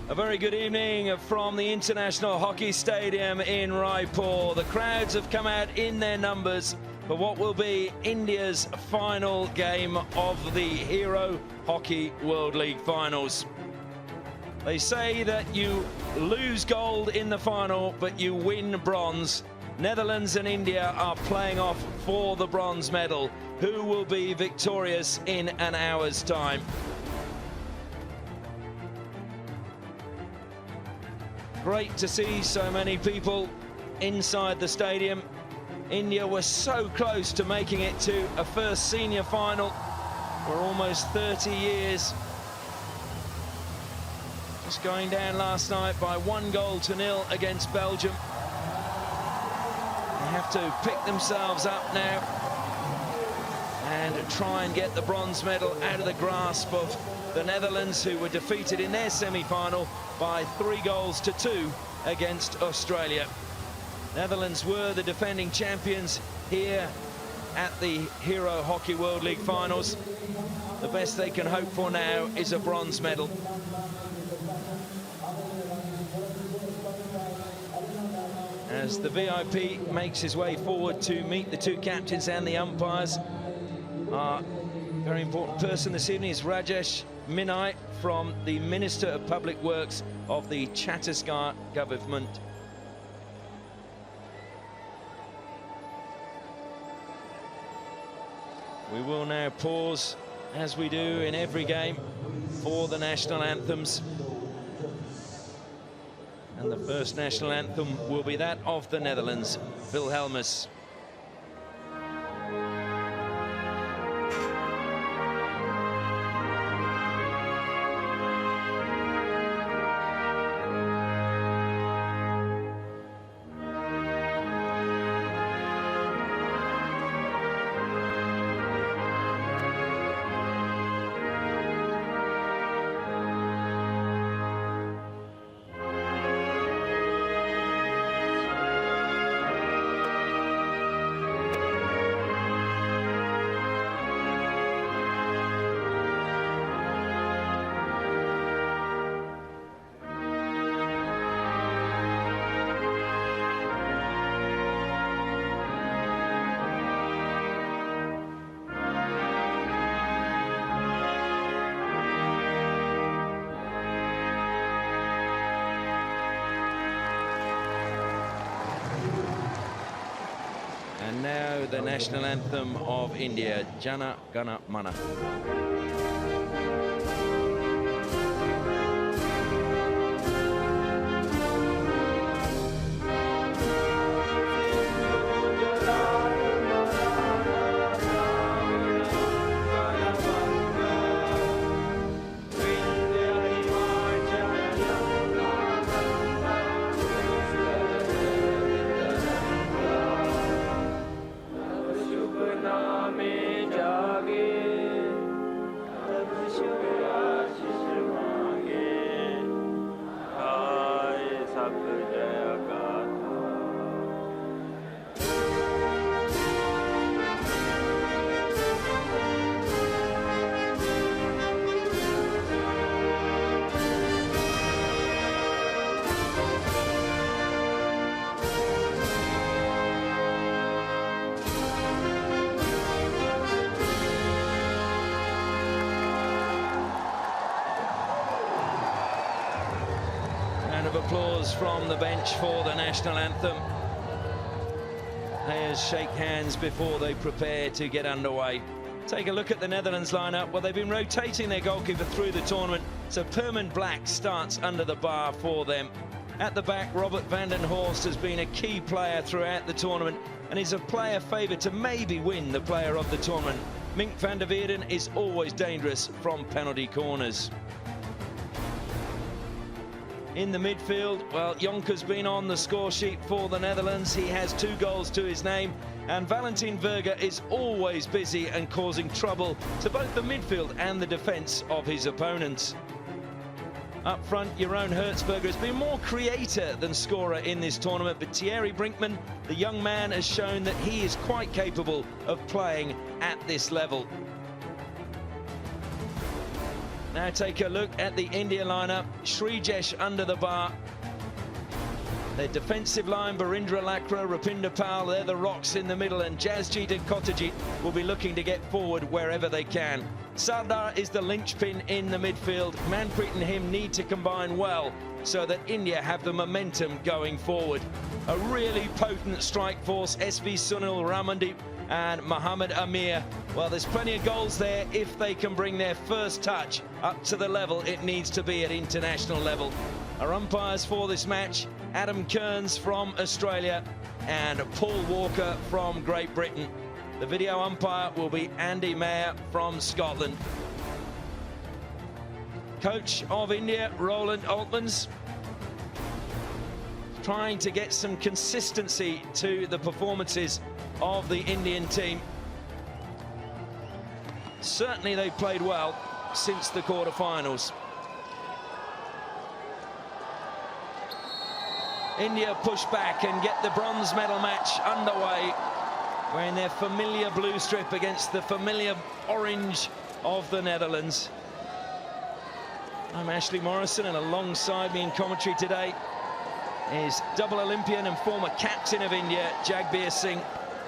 A very good evening from the International Hockey Stadium in Raipur. The crowds have come out in their numbers for what will be India's final game of the Hero Hockey World League Finals. They say that you lose gold in the final, but you win bronze. Netherlands and India are playing off for the bronze medal. Who will be victorious in an hour's time? Great to see so many people inside the stadium. India was so close to making it to a first senior final for almost 30 years. Just going down last night by 1-0 against Belgium. They have to pick themselves up now and try and get the bronze medal out of the grasp of the Netherlands, who were defeated in their semi-final by 3-2 against Australia. Netherlands were the defending champions here at the Hero Hockey World League Finals. The best they can hope for now is a bronze medal. As the VIP makes his way forward to meet the two captains and the umpires, our very important person this evening is Rajesh Minai from the Minister of Public Works of the Chhattisgarh government. We will now pause, as we do in every game, for the national anthems. And the first national anthem will be that of the Netherlands, Wilhelmus. And now the national anthem of India, Jana Gana Mana. Of applause from the bench for the national anthem. Players shake hands before they prepare to get underway. Take a look at the Netherlands lineup. Well, they've been rotating their goalkeeper through the tournament, so Perman Black starts under the bar for them. At the back, Robert van den Horst has been a key player throughout the tournament and is a player favoured to maybe win the player of the tournament. Mink van der Weerden is always dangerous from penalty corners. In the midfield, well, Jonker's been on the score sheet for the Netherlands. He has 2 goals to his name, and Valentin Verger is always busy and causing trouble to both the midfield and the defence of his opponents. Up front, Jeroen Hertzberger has been more creator than scorer in this tournament, but Thierry Brinkman, the young man, has shown that he is quite capable of playing at this level. Now take a look at the India lineup. Srijesh under the bar. Their defensive line, Barindra Lakra, Rupinder Pal, they're the rocks in the middle, and Jasjeet and Kottajit will be looking to get forward wherever they can. Sardar is the linchpin in the midfield. Manpreet and him need to combine well so that India have the momentum going forward. A really potent strike force, SV Sunil, Ramandeep and Mohammad Amir. Well, there's plenty of goals there if they can bring their first touch up to the level it needs to be at international level. Our umpires for this match, Adam Kearns from Australia and Paul Walker from Great Britain. The video umpire will be Andy Mayer from Scotland. Coach of India, Roland Altmans, trying to get some consistency to the performances of the Indian team. Certainly they've played well since the quarterfinals. India push back and get the bronze medal match underway, wearing their familiar blue strip against the familiar orange of the Netherlands. I'm Ashley Morrison, and alongside me in commentary today is double Olympian and former captain of India, Jagbir Singh.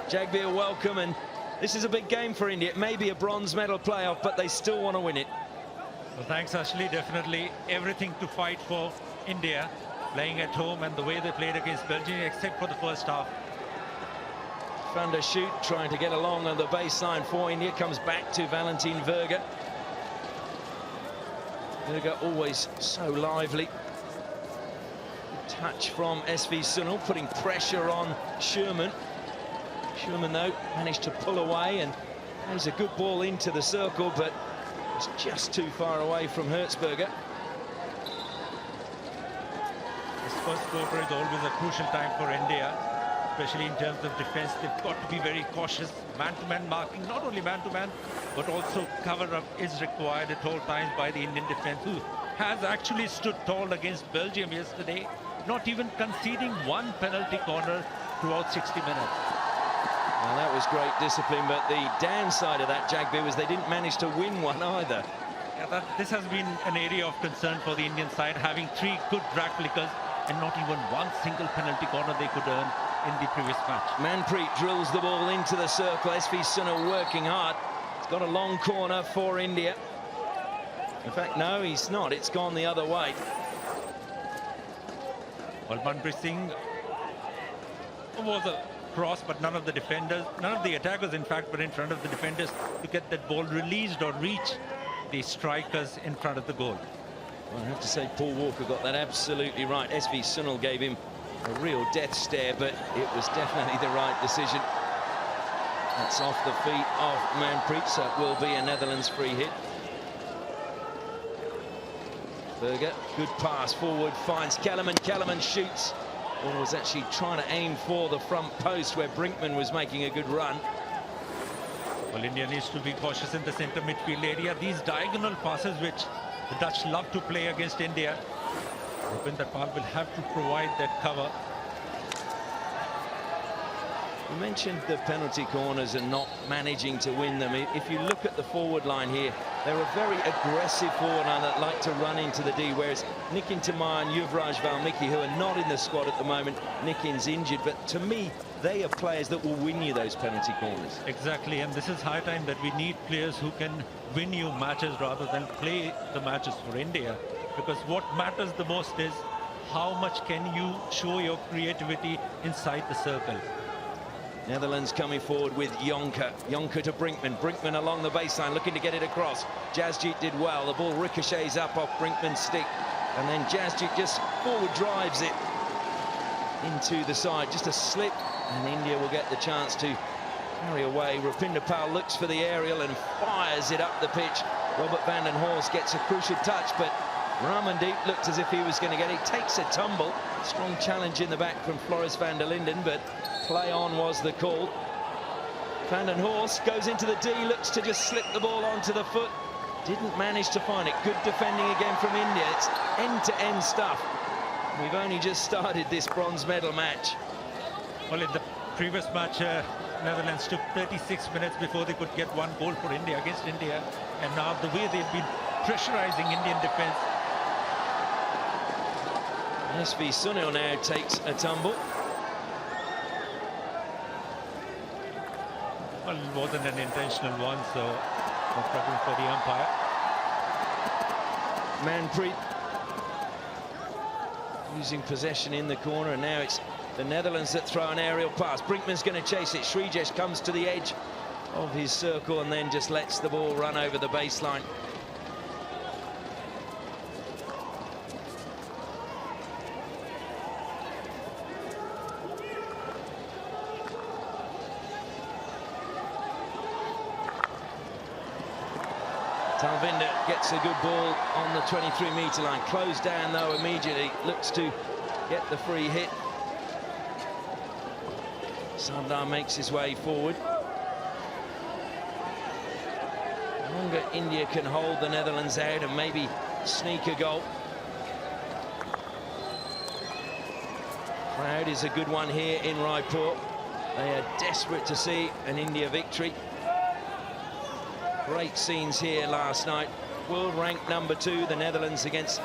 Jagbir, welcome, and this is a big game for India. It may be a bronze medal playoff, but they still want to win it. Well, thanks, Ashley. Definitely everything to fight for India, playing at home and the way they played against Belgium, except for the first half. Van der Schoot trying to get along on the baseline for India, comes back to Valentin Verga. Verga always so lively. Touch from SV Sunil, putting pressure on Sherman. Sherman, though, managed to pull away, and there's a good ball into the circle, but it's just too far away from Hertzberger. This first quarter is always a crucial time for India, especially in terms of defense. They've got to be very cautious. Man-to-man marking, not only man-to-man, but also cover-up is required at all times by the Indian defense, who has actually stood tall against Belgium yesterday, not even conceding one penalty corner throughout 60 minutes. Well, that was great discipline, but the downside of that, Jagbir, was they didn't manage to win one either. Yeah, this has been an area of concern for the Indian side, having three good drag flickers and not even one single penalty corner they could earn in the previous match. Manpreet drills the ball into the circle. SV Sunil working hard. It's got a long corner for India. In fact, no, he's not. It's gone the other way. Well, Manpreet Singh was a cross, but none of the defenders, none of the attackers, in fact, were in front of the defenders to get that ball released or reach the strikers in front of the goal. Well, I have to say, Paul Walker got that absolutely right. SV Sunil gave him a real death stare, but it was definitely the right decision. That's off the feet of Manpreet, so it will be a Netherlands free hit. Berger, good pass forward, finds Kellerman. Kellerman shoots. Ball was actually trying to aim for the front post where Brinkman was making a good run. Well, India needs to be cautious in the centre midfield area. These diagonal passes, which the Dutch love to play against India, Rupinder Pal will have to provide that cover. You mentioned the penalty corners and not managing to win them. If you look at the forward line here, they're a very aggressive forward line that like to run into the D, whereas Nitin Tamar and Yuvraj Valmiki, who are not in the squad at the moment, Nitin's injured, but to me, they are players that will win you those penalty corners. Exactly, and this is high time that we need players who can win you matches rather than play the matches for India, because what matters the most is how much can you show your creativity inside the circle. Netherlands coming forward with Jonker. Jonker to Brinkman. Brinkman along the baseline, looking to get it across. Jasjeet did well. The ball ricochets up off Brinkman's stick. And then Jasjeet just forward drives it into the side. Just a slip, and India will get the chance to carry away. Rupinder Pal looks for the aerial and fires it up the pitch. Robert van den Horst gets a crucial touch, but Ramandeep looked as if he was going to get it. Takes a tumble. Strong challenge in the back from Floris van der Linden, but play on was the call. Van den Horst goes into the D, looks to just slip the ball onto the foot. Didn't manage to find it. Good defending again from India. It's end-to-end stuff. We've only just started this bronze medal match. Well, in the previous match, Netherlands took 36 minutes before they could get one goal for India against India. And now the way they've been pressurizing Indian defense. SV Sunil now takes a tumble. Well, it wasn't an intentional one, so no problem for the umpire. Manpreet using possession in the corner, and now it's the Netherlands that throw an aerial pass. Brinkman's going to chase it. Srijesh comes to the edge of his circle and then just lets the ball run over the baseline. Talvinder gets a good ball on the 23-meter line. Closed down though immediately. Looks to get the free hit. Sardar makes his way forward. The longer India can hold the Netherlands out and maybe sneak a goal. Crowd is a good one here in Raipur. They are desperate to see an India victory. Great scenes here last night. World ranked number 2, the Netherlands, against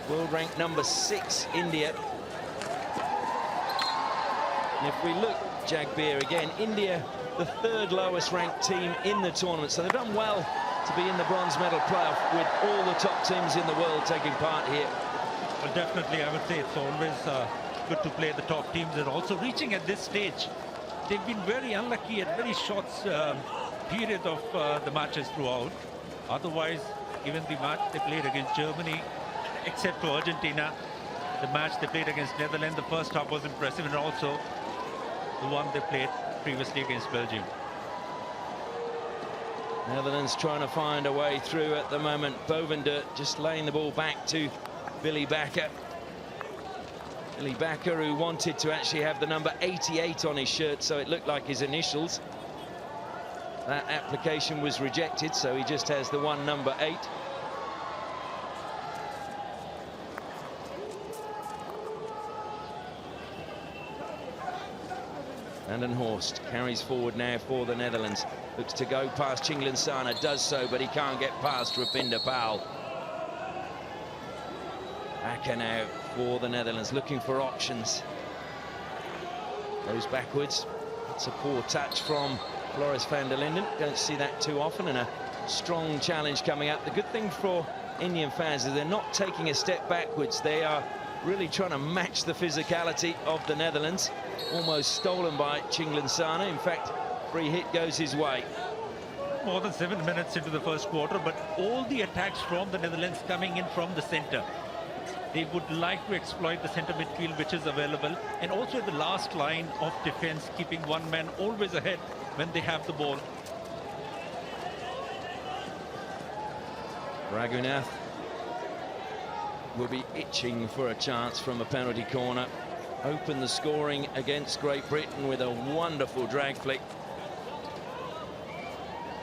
world ranked number 6, India. And if we look, Jagbir, again, India, the 3rd lowest ranked team in the tournament. So they've done well to be in the bronze medal playoff with all the top teams in the world taking part here. Well, definitely, I would say it's always good to play the top teams, and also reaching at this stage. They've been very unlucky at very short period of the matches throughout. Otherwise, even the match they played against Germany, except for Argentina, the match they played against Netherlands, the first half was impressive, and also the one they played previously against Belgium. Netherlands trying to find a way through at the moment. Bovender just laying the ball back to Billy Bakker. Billy Bakker, who wanted to actually have the number 88 on his shirt, so it looked like his initials. That application was rejected, so he just has the one number 8. Vandenhorst carries forward now for the Netherlands. Looks to go past Chinglen Sana, does so, but he can't get past Rupinder Pal. Bakker now for the Netherlands, looking for options. Goes backwards. It's a poor touch from Floris van der Linden. Don't see that too often, and a strong challenge coming up. The good thing for Indian fans is they're not taking a step backwards. They are really trying to match the physicality of the Netherlands. Almost stolen by Chinglen Sana. In fact, free hit goes his way. More than 7 minutes into the first quarter, but all the attacks from the Netherlands coming in from the center. They would like to exploit the center midfield which is available, and also the last line of defense, keeping one man always ahead when they have the ball. Raghunath will be itching for a chance from a penalty corner. Open the scoring against Great Britain with a wonderful drag flick.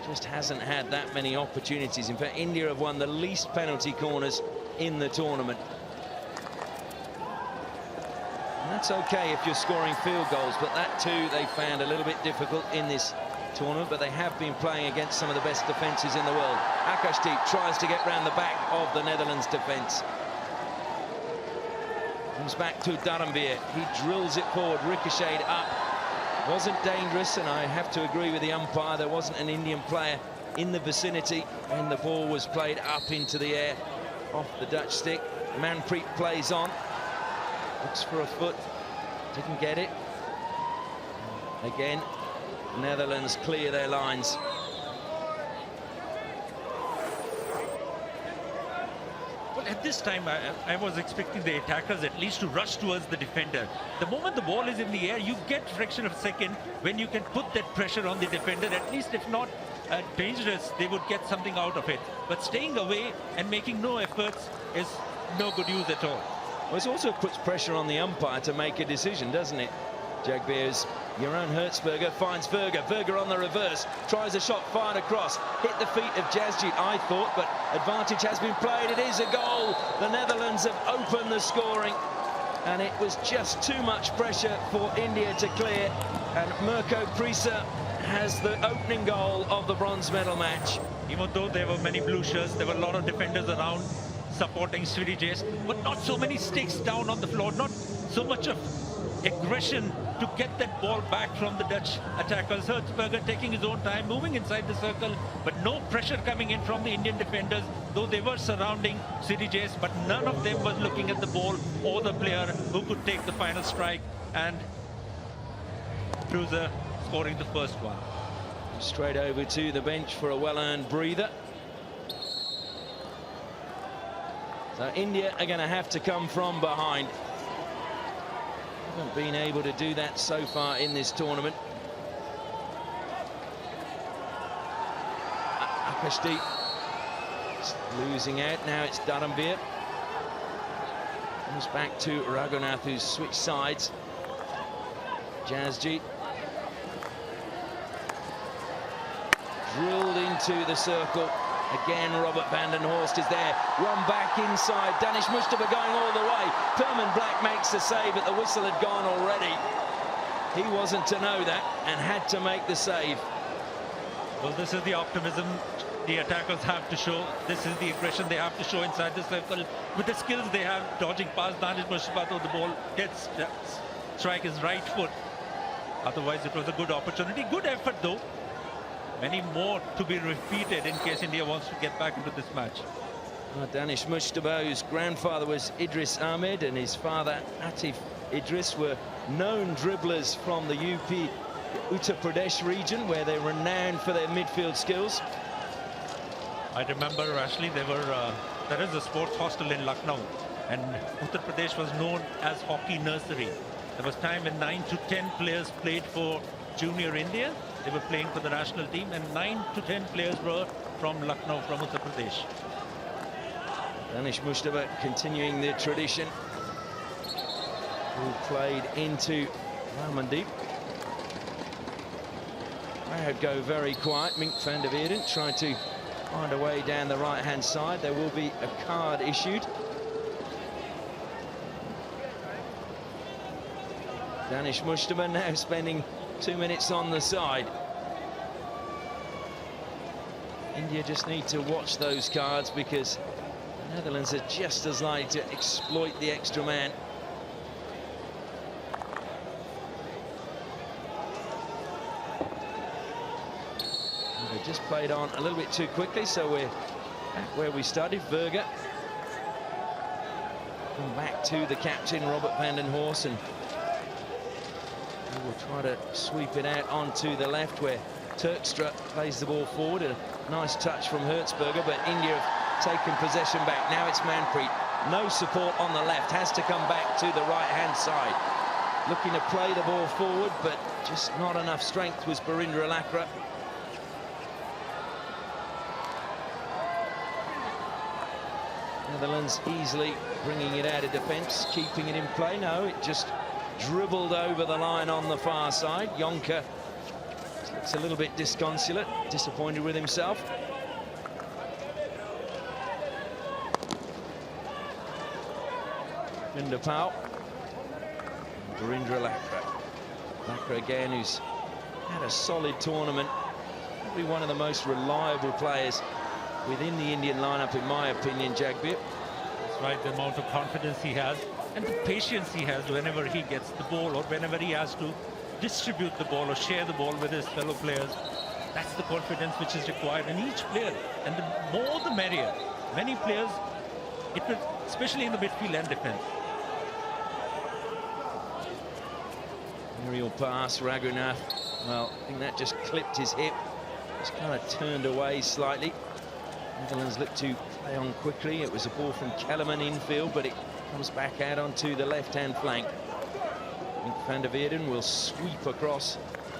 Just hasn't had that many opportunities. In fact, India have won the least penalty corners in the tournament. And that's okay if you're scoring field goals, but that too they found a little bit difficult in this tournament, but they have been playing against some of the best defences in the world. Akashdeep tries to get round the back of the Netherlands defence. Comes back to Dharamveer. He drills it forward, ricocheted up. Wasn't dangerous, and I have to agree with the umpire. There wasn't an Indian player in the vicinity when the ball was played up into the air off the Dutch stick. Manpreet plays on. Looks for a foot. Didn't get it. Again, Netherlands clear their lines. Well, at this time, I was expecting the attackers at least to rush towards the defender. The moment the ball is in the air, you get fraction of a second when you can put that pressure on the defender. At least, if not dangerous, they would get something out of it. But staying away and making no efforts is no good use at all. Well, it also puts pressure on the umpire to make a decision, doesn't it? Jagbir's Jeroen Hertzberger finds Verger. Verger on the reverse, tries a shot fired across, hit the feet of Jasjit, I thought, but advantage has been played. It is a goal. The Netherlands have opened the scoring, and it was just too much pressure for India to clear, and Mirko Prisa has the opening goal of the bronze medal match. Even though there were many blue shirts, there were a lot of defenders around supporting Swirijs, but not so many sticks down on the floor, not so much of aggression to get that ball back from the Dutch attackers. Hertzberger taking his own time, moving inside the circle, but no pressure coming in from the Indian defenders, though they were surrounding Swirijs, but none of them was looking at the ball or the player who could take the final strike, and Cruiser scoring the first one. Straight over to the bench for a well-earned breather. So India are going to have to come from behind. Haven't been able to do that so far in this tournament. Akashdeep losing out. Now it's Dharamveer. Comes back to Raghunath, who's switched sides. Jasjeet. Drilled into the circle. Again, Robert van den Horst is there. One back inside. Danish Mustafa going all the way. Thurman Black makes the save, but the whistle had gone already. He wasn't to know that and had to make the save. Well, this is the optimism the attackers have to show. This is the aggression they have to show inside the circle. With the skills they have, dodging past Danish Mustafa, though the ball gets strike his right foot. Otherwise, it was a good opportunity. Good effort, though. Many more to be repeated in case India wants to get back into this match. Danish Mustafa, whose grandfather was Idris Ahmed and his father Atif Idris, were known dribblers from the UP Uttar Pradesh region, where they're renowned for their midfield skills. I remember, Ashley, there is a sports hostel in Lucknow, and Uttar Pradesh was known as hockey nursery. There was time when 9 to 10 players played for Junior India. They were playing for the national team, and 9 to 10 players were from Lucknow, from Uttar Pradesh. Danish Mustafa continuing the tradition. Who played into Ramandeep. Crowd go very quiet. Mink van der Weerden trying to find a way down the right-hand side. There will be a card issued. Danish Mustafa now spending 2 minutes on the side. India just need to watch those cards, because the Netherlands are just as likely to exploit the extra man. They just played on a little bit too quickly, so we're back where we started. Verga. Come back to the captain, Robert van den Horst, and we'll try to sweep it out onto the left, where Turkstra plays the ball forward. A nice touch from Hertzberger, but India have taken possession back. Now it's Manpreet. No support on the left. Has to come back to the right-hand side. Looking to play the ball forward, but just not enough strength was Barindra Lakra. Netherlands easily bringing it out of defence, keeping it in play. No, it just dribbled over the line on the far side. Jonker looks a little bit disconsolate, disappointed with himself. Vindapal. Barindra Lakra. Lakra again, who's had a solid tournament. Probably one of the most reliable players within the Indian lineup, in my opinion, Jagbir. That's right, the amount of confidence he has and the patience he has whenever he gets the ball, or whenever he has to distribute the ball or share the ball with his fellow players. That's the confidence which is required in each player, and the more the merrier. Many players, especially in the midfield and defense. Aerial pass, Raghunath. Well, I think that just clipped his hip. Just kind of turned away slightly. Netherlands look to play on quickly. It was a ball from Kellerman infield, but it comes back out onto the left-hand flank. Mink van der Weerden will sweep across.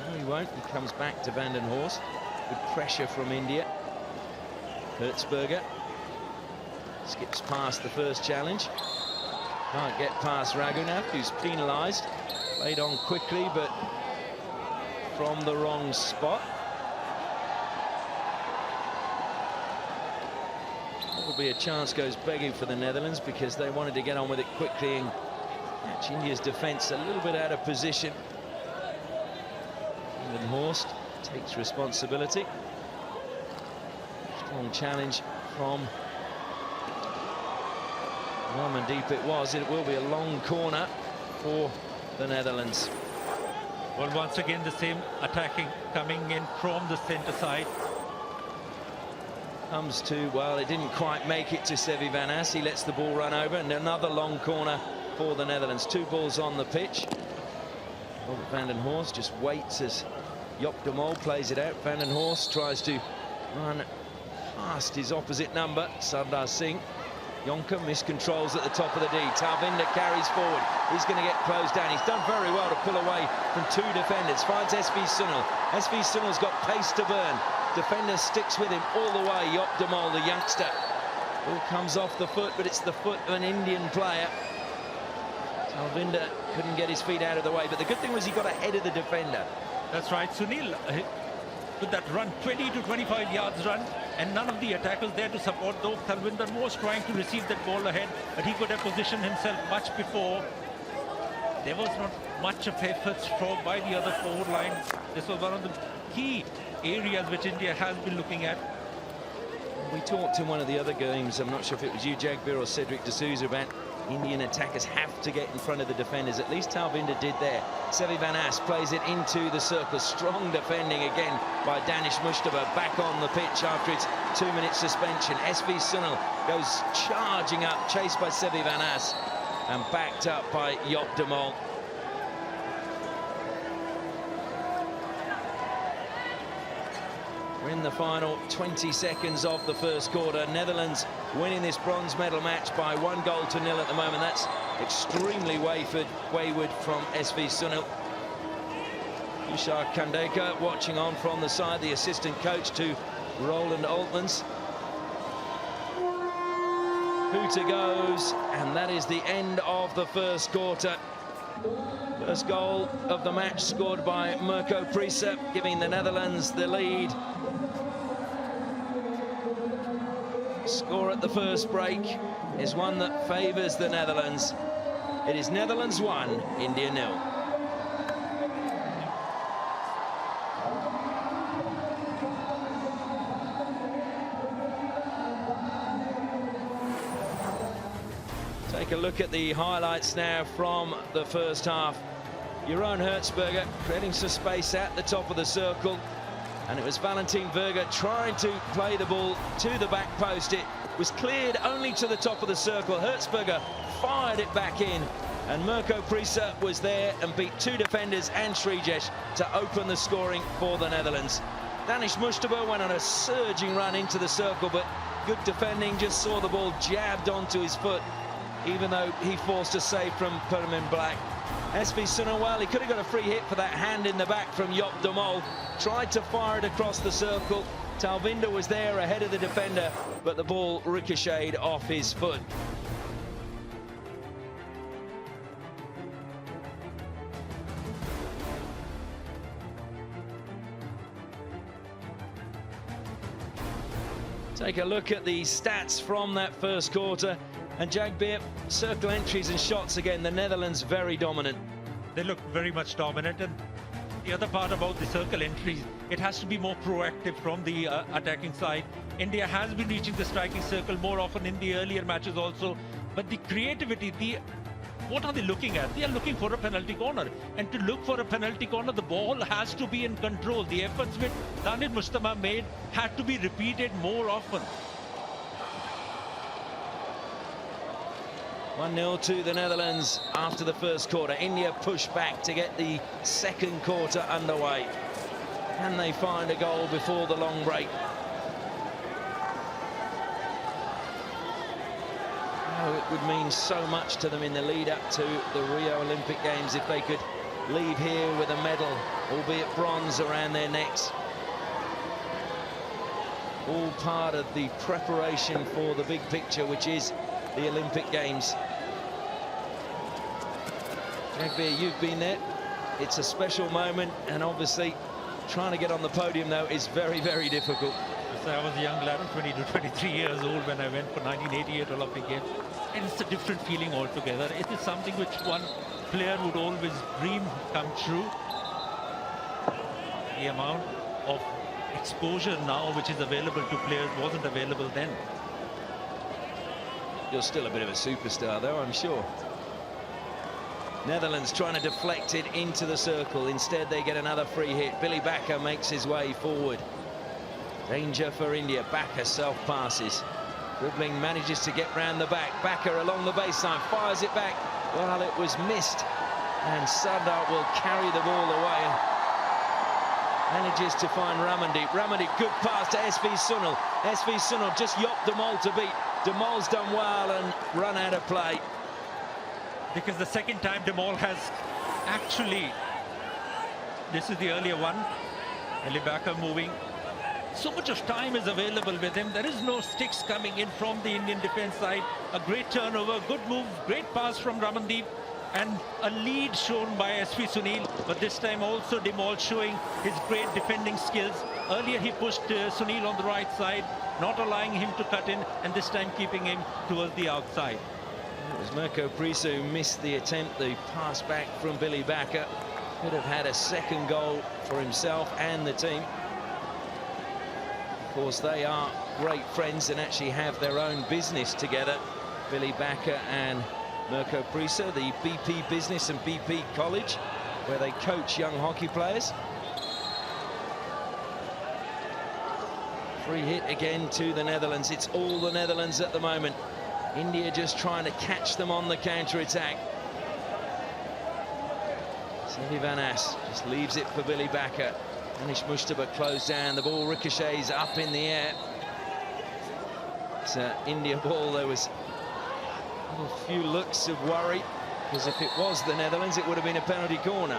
No, he won't. He comes back to Van den Horst. Good pressure from India. Hertzberger skips past the first challenge. Can't get past Raghunath, who's penalised. Played on quickly, but from the wrong spot. Probably a chance goes begging for the Netherlands, because they wanted to get on with it quickly and catch India's defence a little bit out of position. Van den Horst takes responsibility. Long challenge from Normandeep it was. It will be a long corner for the Netherlands. Well, once again, the same attacking coming in from the centre side. Comes to, well, it didn't quite make it to Sevi van As. He lets the ball run over, and another long corner for the Netherlands. 2 balls on the pitch. Robert van den Horst just waits as Joop de Mol plays it out. Van den Horst tries to run past his opposite number, Sardar Singh. Jonker miscontrols at the top of the D. Talvinder carries forward. He's going to get closed down. He's done very well to pull away from 2 defenders. Finds SV Sunil. SV Sunil's got pace to burn. Defender sticks with him all the way. Joop de Mol, the youngster. Ball comes off the foot, but it's the foot of an Indian player. Talvinder couldn't get his feet out of the way, but the good thing was he got ahead of the defender. That's right. Sunil, with that run, 20 to 25 yards run, and none of the attackers there to support, though Talvinder was trying to receive that ball ahead, but he could have positioned himself much before. There was not much of efforts by the other forward line. This was one of the key areas which India has been looking at. We talked in one of the other games, I'm not sure if it was you, Jagbir, or Cedric D'Souza, about Indian attackers have to get in front of the defenders. At least Talvinder did there. Sevi van As plays it into the circle. Strong defending again by Danish Mustafa. Back on the pitch after its 2-minute suspension. SV Sunil goes charging up, chased by Sevi van As, and backed up by Joop de Mol. We're in the final 20 seconds of the first quarter. Netherlands winning this bronze medal match by 1 goal to 0 at the moment. That's extremely wayward from SV Sunil. Tushar Khandekar watching on from the side, the assistant coach to Roland Altmans. Hooter goes, and that is the end of the first quarter. First goal of the match scored by Mirko Priese, giving the Netherlands the lead. Score at the first break is one that favours the Netherlands. It is Netherlands 1, India 0. Take a look at the highlights now from the first half. Jeroen Hertzberger creating some space at the top of the circle, and it was Valentin Verger trying to play the ball to the back post. It was cleared only to the top of the circle. Hertzberger fired it back in, and Mirko Priese was there and beat 2 defenders and Srijesh to open the scoring for the Netherlands. Danish Mustafa went on a surging run into the circle, but good defending, just saw the ball jabbed onto his foot, even though he forced a save from Permin Black. SV Sunil, well, he could have got a free hit for that hand in the back from Joop de Mol. Tried to fire it across the circle. Talvinder was there ahead of the defender, but the ball ricocheted off his foot. Take a look at the stats from that first quarter. And Jagbir, circle entries and shots again, the Netherlands very dominant. They look very much dominant, and the other part about the circle entries, it has to be more proactive from the attacking side. India has been reaching the striking circle more often in the earlier matches also, but the creativity, what are they looking at? They are looking for a penalty corner, and to look for a penalty corner, the ball has to be in control. The efforts which Danish Mustafa made had to be repeated more often. 1-0 to the Netherlands after the first quarter. India pushed back to get the second quarter underway. Can they find a goal before the long break? Oh, it would mean so much to them in the lead up to the Rio Olympic Games if they could leave here with a medal, albeit bronze, around their necks. All part of the preparation for the big picture, which is the Olympic Games. Jagbir, you've been there. It's a special moment, and obviously trying to get on the podium, though, is very, very difficult. So I was a young lad, 20 to 23 years old when I went for 1988 Olympic Games, and it's a different feeling altogether. It is something which one player would always dream come true. The amount of exposure now which is available to players wasn't available then. You're still a bit of a superstar, though, I'm sure. Netherlands trying to deflect it into the circle. Instead, they get another free hit. Billy Bakker makes his way forward. Danger for India. Bakker self-passes. Dribbling, manages to get round the back. Bakker along the baseline, fires it back. Well, it was missed. And Sardar will carry the ball away. Manages to find Ramandeep. Ramandeep, good pass to SV Sunil. SV Sunil just yopped Demol to beat. Demol's done well and run out of play. Because the second time Demol has actually, this is the earlier one, Billy Bakker moving. So much of time is available with him. There is no sticks coming in from the Indian defense side. A great turnover, good move, great pass from Ramandeep, and a lead shown by SV Sunil. But this time also Demol showing his great defending skills. Earlier he pushed Sunil on the right side, not allowing him to cut in, and this time keeping him towards the outside. It was Mirko Priso who missed the attempt, the pass back from Billy Bakker. Could have had a second goal for himself and the team. Of course, they are great friends and actually have their own business together. Billy Bakker and Mirko Priso, the BP Business and BP College, where they coach young hockey players. Free hit again to the Netherlands. It's all the Netherlands at the moment. India just trying to catch them on the counter-attack. Sevi Van As just leaves it for Billy Bakker. Anish Mushtaba closed down. The ball ricochets up in the air. It's an India ball. There was a few looks of worry, because if it was the Netherlands, it would have been a penalty corner.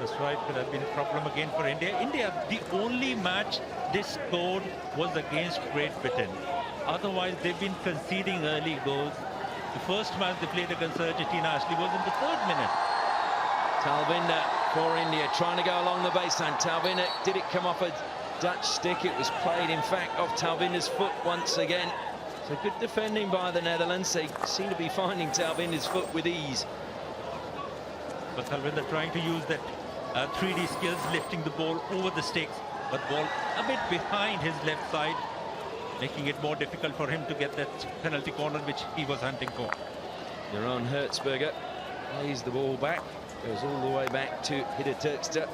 That's right, could have been a problem again for India. India, the only match they scored was against Great Britain. Otherwise, they've been conceding early goals. The first match they played against Argentina actually was in the 3rd minute. Talvinder for India, trying to go along the baseline. Talvinder, did it come off a Dutch stick? It was played, in fact, off Talvinder's foot once again. So good defending by the Netherlands. They seem to be finding Talvinder's foot with ease. But Talvinder trying to use that 3D skills, lifting the ball over the sticks, but ball a bit behind his left side, making it more difficult for him to get that penalty corner which he was hunting for. Jeroen Hertzberger plays the ball back, goes all the way back to Hidde Turkster.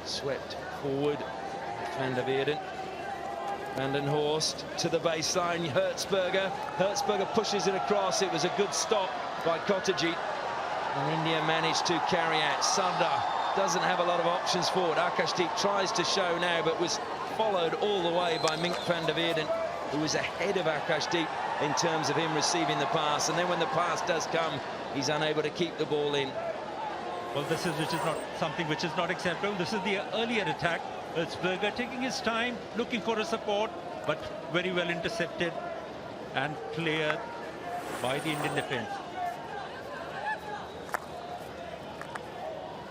Swept forward, Van der Weerden. Van den Horst to the baseline, Hertzberger. Hertzberger pushes it across. It was a good stop by Kottajit. And India managed to carry out. Sardar doesn't have a lot of options forward. Akashdeep tries to show now, but was followed all the way by Mink van der Weerden, who was ahead of Akashdeep in terms of him receiving the pass. And then when the pass does come, he's unable to keep the ball in. Well, this is something which is not acceptable. This is the earlier attack. Hertzberger taking his time, looking for a support, but very well intercepted and cleared by the Indian defense.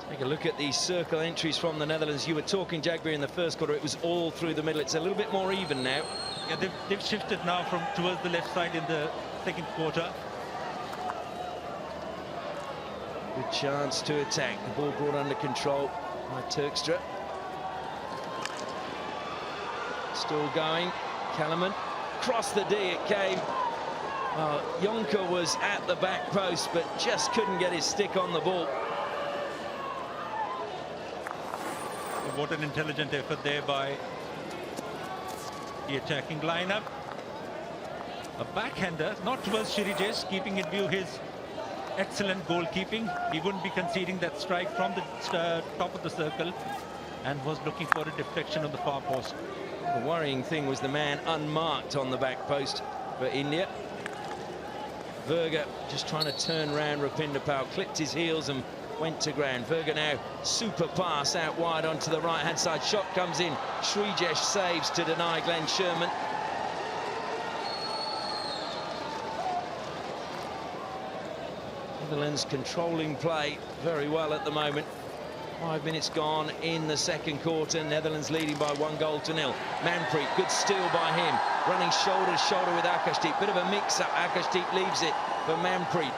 Take a look at the circle entries from the Netherlands. You were talking, Jagbir, in the first quarter. It was all through the middle. It's a little bit more even now. Yeah, they've shifted now from towards the left side in the second quarter. Good chance to attack. The ball brought under control by Turkstra. Still going. Kellerman. Across the D it came. Jonker was at the back post, but just couldn't get his stick on the ball. What an intelligent effort there by the attacking lineup. A backhander, not towards Shirijes, keeping in view his excellent goalkeeping. He wouldn't be conceding that strike from the top of the circle, and was looking for a deflection on the far post. The worrying thing was the man unmarked on the back post for India. Verga just trying to turn round Rupinder Pal, clipped his heels and went to ground. Verga now, super pass out wide onto the right-hand side. Shot comes in. Shrijesh saves to deny Glenn Sherman. Netherlands controlling play very well at the moment. 5 minutes gone in the second quarter. Netherlands leading by 1-0. Manpreet, good steal by him. Running shoulder to shoulder with Akashdeep. Bit of a mix-up. Akashdeep leaves it for Manpreet.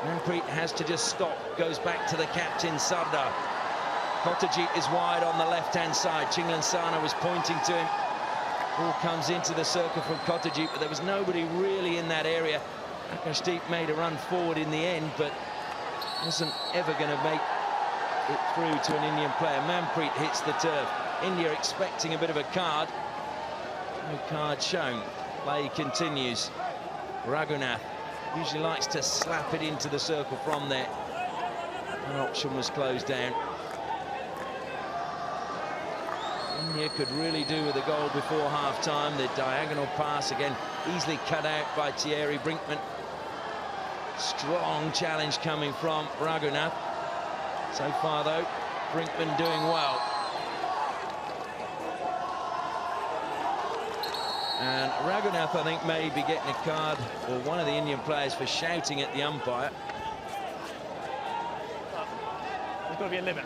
Manpreet has to just stop, goes back to the captain, Sardar. Kotajit is wide on the left-hand side. Chinglansana was pointing to him. Ball comes into the circle from Kotajit, but there was nobody really in that area. Akashdeep made a run forward in the end, but wasn't ever going to make it through to an Indian player. Manpreet hits the turf. India expecting a bit of a card. No card shown. Play continues. Raghunath usually likes to slap it into the circle from there. An option was closed down. India could really do with a goal before half-time. The diagonal pass again easily cut out by Thierry Brinkman. Strong challenge coming from Raghunath. So far though, Brinkman doing well. And Raghunath, I think, may be getting a card, or one of the Indian players, for shouting at the umpire. There's got to be a limit.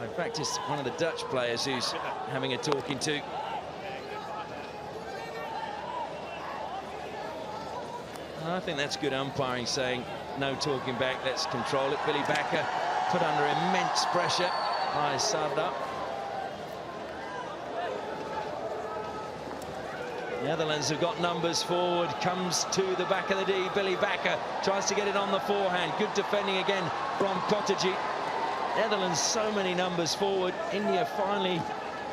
In fact, it's one of the Dutch players who's having a talking to. I think that's good umpiring, saying no talking back, let's control it. Billy Bakker put under immense pressure by Sardar. Netherlands have got numbers forward, comes to the back of the D. Billy Bakker tries to get it on the forehand. Good defending again from Kotajit. Netherlands, so many numbers forward. India finally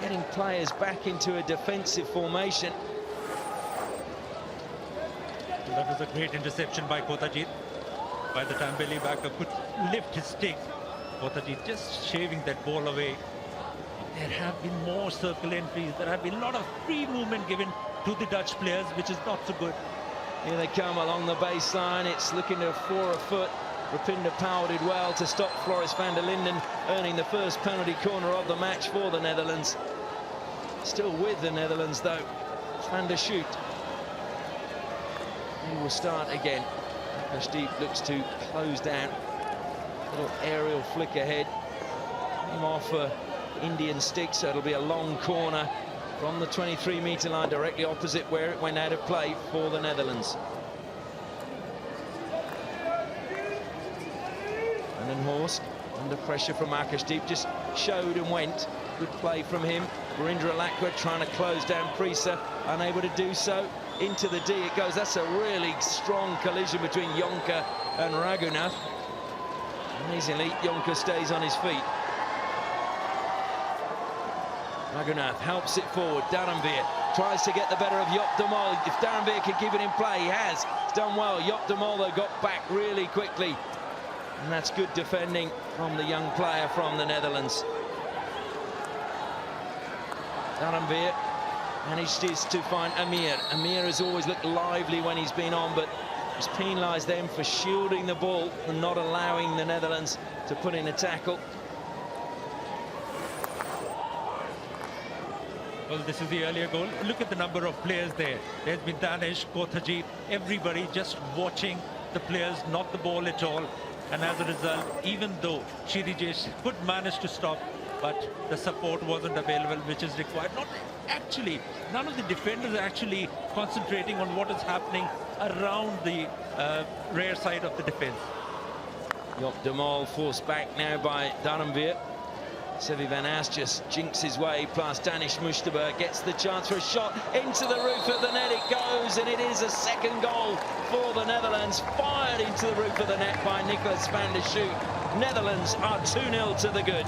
getting players back into a defensive formation. That was a great interception by Kotajit. By the time Billy Bakker could lift his stick, Kotajit just shaving that ball away. There have been more circle entries. There have been a lot of free movement given to the Dutch players, which is not so good. Here they come along the baseline. It's looking to for a foot. Rupinder Powell did well to stop Floris van der Linden, earning the first penalty corner of the match for the Netherlands. Still with the Netherlands though, Van der Shoot. He will start again. Akashdeep looks to close down. Little aerial flick ahead. Came off Indian stick, so it'll be a long corner from the 23-meter line, directly opposite where it went out of play for the Netherlands. Horst under pressure from Akashdeep, just showed and went. Good play from him. Virendra Lakwa trying to close down Prisa, unable to do so. Into the D it goes. That's a really strong collision between Yonker and Raghunath. Amazingly, Yonker stays on his feet. Raghunath helps it forward. Dharamveer tries to get the better of Yop de Mol. If Dharamveer can keep it in play, he has. He's done well. Yop de Mol, though, got back really quickly. And that's good defending from the young player from the Netherlands. Dharamveer managed to find Amir. Amir has always looked lively when he's been on, but was penalised then for shielding the ball and not allowing the Netherlands to put in a tackle. Well, this is the earlier goal. Look at the number of players there. There's been Danish, Kotajit, everybody just watching the players, not the ball at all. And as a result, even though Shirijesh could manage to stop, but the support wasn't available, which is required. None of the defenders are actually concentrating on what is happening around the rear side of the defense. Yop de Mol forced back now by Dharamveer. Sevi Van Aast just jinks his way past Danish Mustafa, gets the chance for a shot into the roof of the net. It goes, and it is a second goal for the Netherlands, fired into the roof of the net by Nicolas van der Shoot. Netherlands are 2-0 to the good.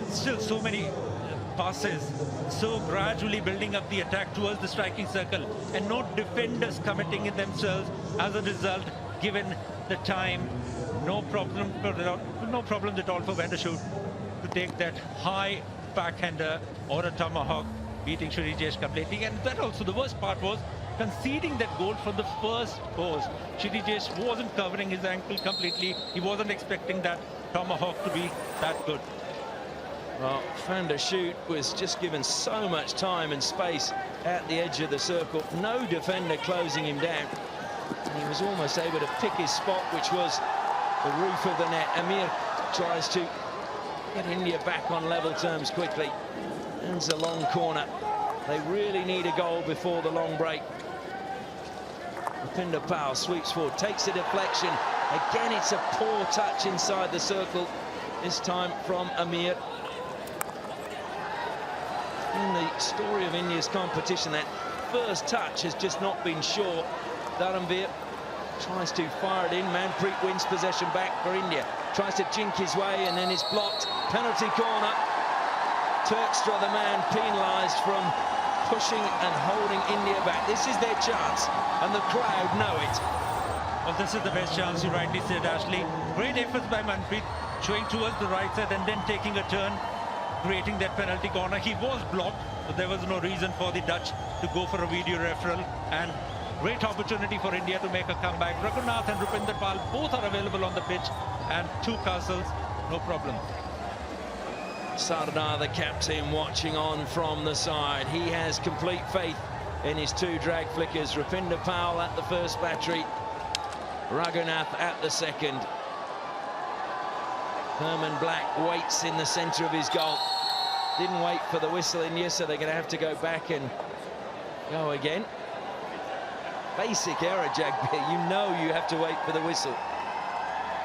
Still so many passes, so gradually building up the attack towards the striking circle, and no defenders committing in themselves. As a result, given the time, no problems at all for Van der Shoot to take that high backhander or a tomahawk, beating Shirijesh completely. And that also, the worst part was conceding that goal from the first post. Shirijesh wasn't covering his ankle completely. He wasn't expecting that tomahawk to be that good. Well, Van der Shoot was just given so much time and space at the edge of the circle. No defender closing him down. And he was almost able to pick his spot, which was the roof of the net. Amir tries to get India back on level terms quickly. Ends a long corner. They really need a goal before the long break. Rupinder Paul sweeps forward, takes a deflection. Again, it's a poor touch inside the circle, this time from Amir. In the story of India's competition, that first touch has just not been sure. Dharamveer tries to fire it in. Manpreet wins possession back for India. Tries to jink his way and then is blocked. Penalty corner. Turkstra, the man penalised from pushing and holding India back. This is their chance, and the crowd know it. Well, this is the best chance, you rightly said, Ashley. Great efforts by Manpreet, showing towards the right side and then taking a turn, creating that penalty corner. He was blocked, but there was no reason for the Dutch to go for a video referral. And great opportunity for India to make a comeback. Raghunath and Rupinder Paul both are available on the pitch, and two castles, no problem. Sardar, the captain, watching on from the side. He has complete faith in his two drag flickers. Rupinder Paul at the first battery, Raghunath at the second. Herman Black waits in the centre of his goal. Didn't wait for the whistle, India, so they're going to have to go back and go again. Basic error, Jagbir. You know you have to wait for the whistle.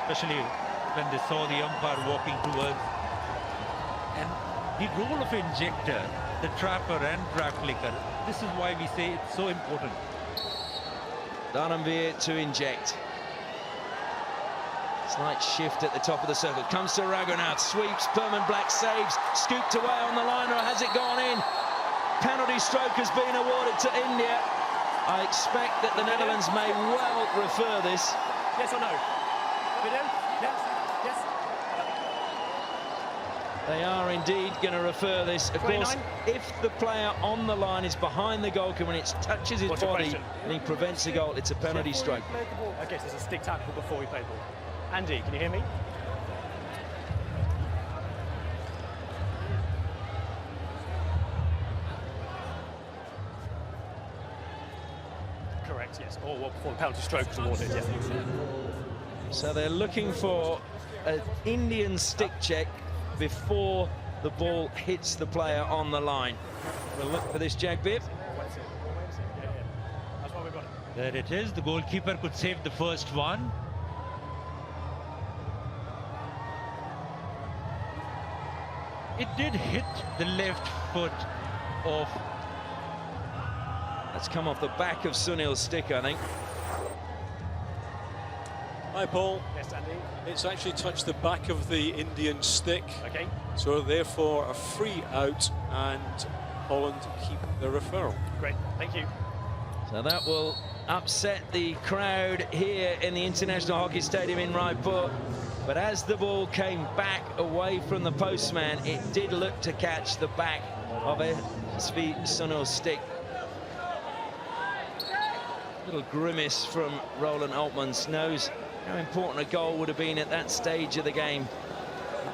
Especially when they saw the umpire walking towards. And the role of injector, the trapper and drag flicker, this is why we say it's so important. Dharamveer to inject. Slight shift at the top of the circle. Comes to Raghunath, sweeps, Herman Black saves, scooped away on the line, or has it gone in? Penalty stroke has been awarded to India. I expect that the Netherlands may well refer this. Yes or no? Video? Yes. Yes. They are indeed going to refer this. Of 29. course, if the player on the line is behind the goalkeeper when it touches his What's your body question? and he prevents a goal, it's a penalty stroke. Okay, so there's a stick tackle before we play the ball. Andy, can you hear me? Correct, yes. Or before the penalty stroke was awarded, yes. So they're looking for an Indian stick check before the ball hits the player on the line. We'll look for this, Jagbir. That's why we got it. There it is. The goalkeeper could save the first one. It did hit the left foot of... That's come off the back of Sunil's stick, I think. Hi, Paul. Yes, Andy. It's actually touched the back of the Indian stick. Okay. So therefore a free out, and Holland keep the referral. Great, thank you. So that will upset the crowd here in the International Hockey Stadium in Raipur. But as the ball came back away from the postman, it did look to catch the back of SV Sunil's stick. Little grimace from Roland Altmans, knows how important a goal would have been at that stage of the game.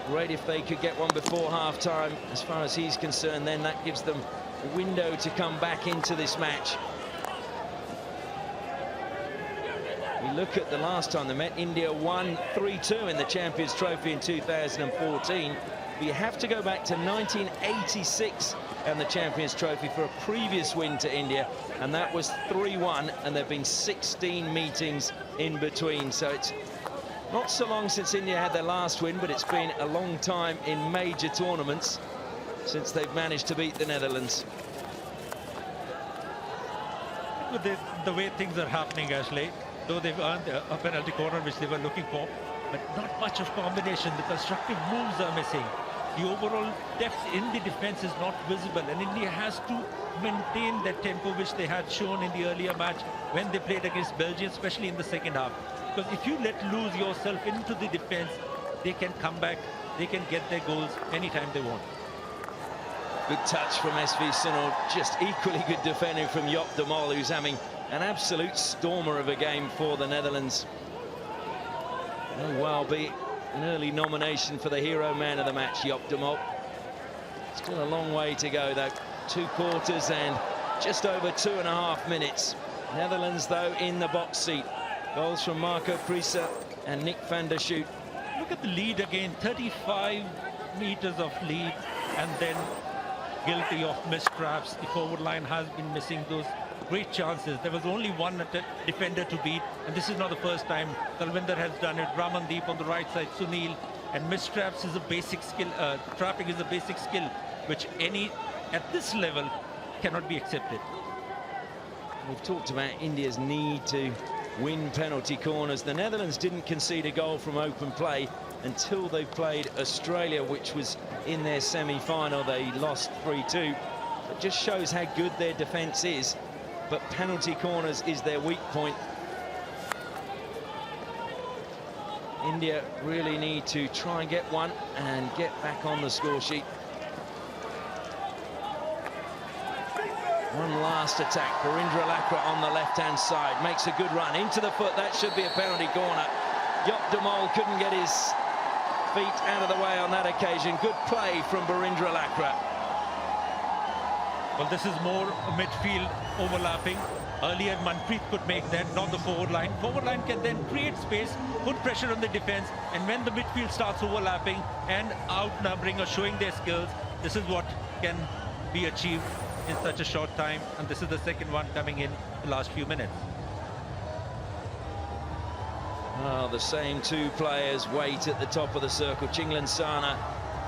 Great if they could get one before half-time. As far as he's concerned, then that gives them a window to come back into this match. We look at the last time they met, India won 3-2 in the Champions Trophy in 2014. But you have to go back to 1986 and the Champions Trophy for a previous win to India, and that was 3-1, and there have been 16 meetings in between. So it's not so long since India had their last win, but it's been a long time in major tournaments since they've managed to beat the Netherlands. With the way things are happening, Ashley, though they've earned a penalty corner which they were looking for, but not much of combination. The constructive moves are missing. The overall depth in the defense is not visible, and India has to maintain that tempo which they had shown in the earlier match when they played against Belgium, especially in the second half. Because if you let loose yourself into the defense, they can come back, they can get their goals anytime they want. Good touch from SV Sunil, just equally good defending from Joop de Mol, who's having an absolute stormer of a game for the Netherlands. May well be an early nomination for the hero man of the match, Joop de Mol. Still a long way to go, though. 2 quarters and just over 2.5 minutes. Netherlands, though, in the box seat. Goals from Marco Priesa and Nick van der Schoot. Look at the lead again, 35 meters of lead, and then guilty of missed traps. The forward line has been missing those great chances. There was only one defender to beat, and this is not the first time. Talwinder has done it, Ramandeep on the right side, Sunil. And missed traps is a basic skill, trapping is a basic skill, which any, at this level, cannot be accepted. We've talked about India's need to win penalty corners. The Netherlands didn't concede a goal from open play until they played Australia, which was in their semi-final. They lost 3-2. It just shows how good their defence is, but penalty corners is their weak point. India really need to try and get one and get back on the score sheet. One last attack. Barindra Lakra on the left-hand side. Makes a good run into the foot. That should be a penalty corner. Yop Demal couldn't get his feet out of the way on that occasion. Good play from Barindra Lakra. Well, this is more a midfield overlapping. Earlier, Manpreet could make that, not the forward line. Forward line can then create space, put pressure on the defense, and when the midfield starts overlapping and outnumbering or showing their skills, this is what can be achieved in such a short time. And this is the second one coming in the last few minutes. Oh, the same two players wait at the top of the circle. Chinglan Sana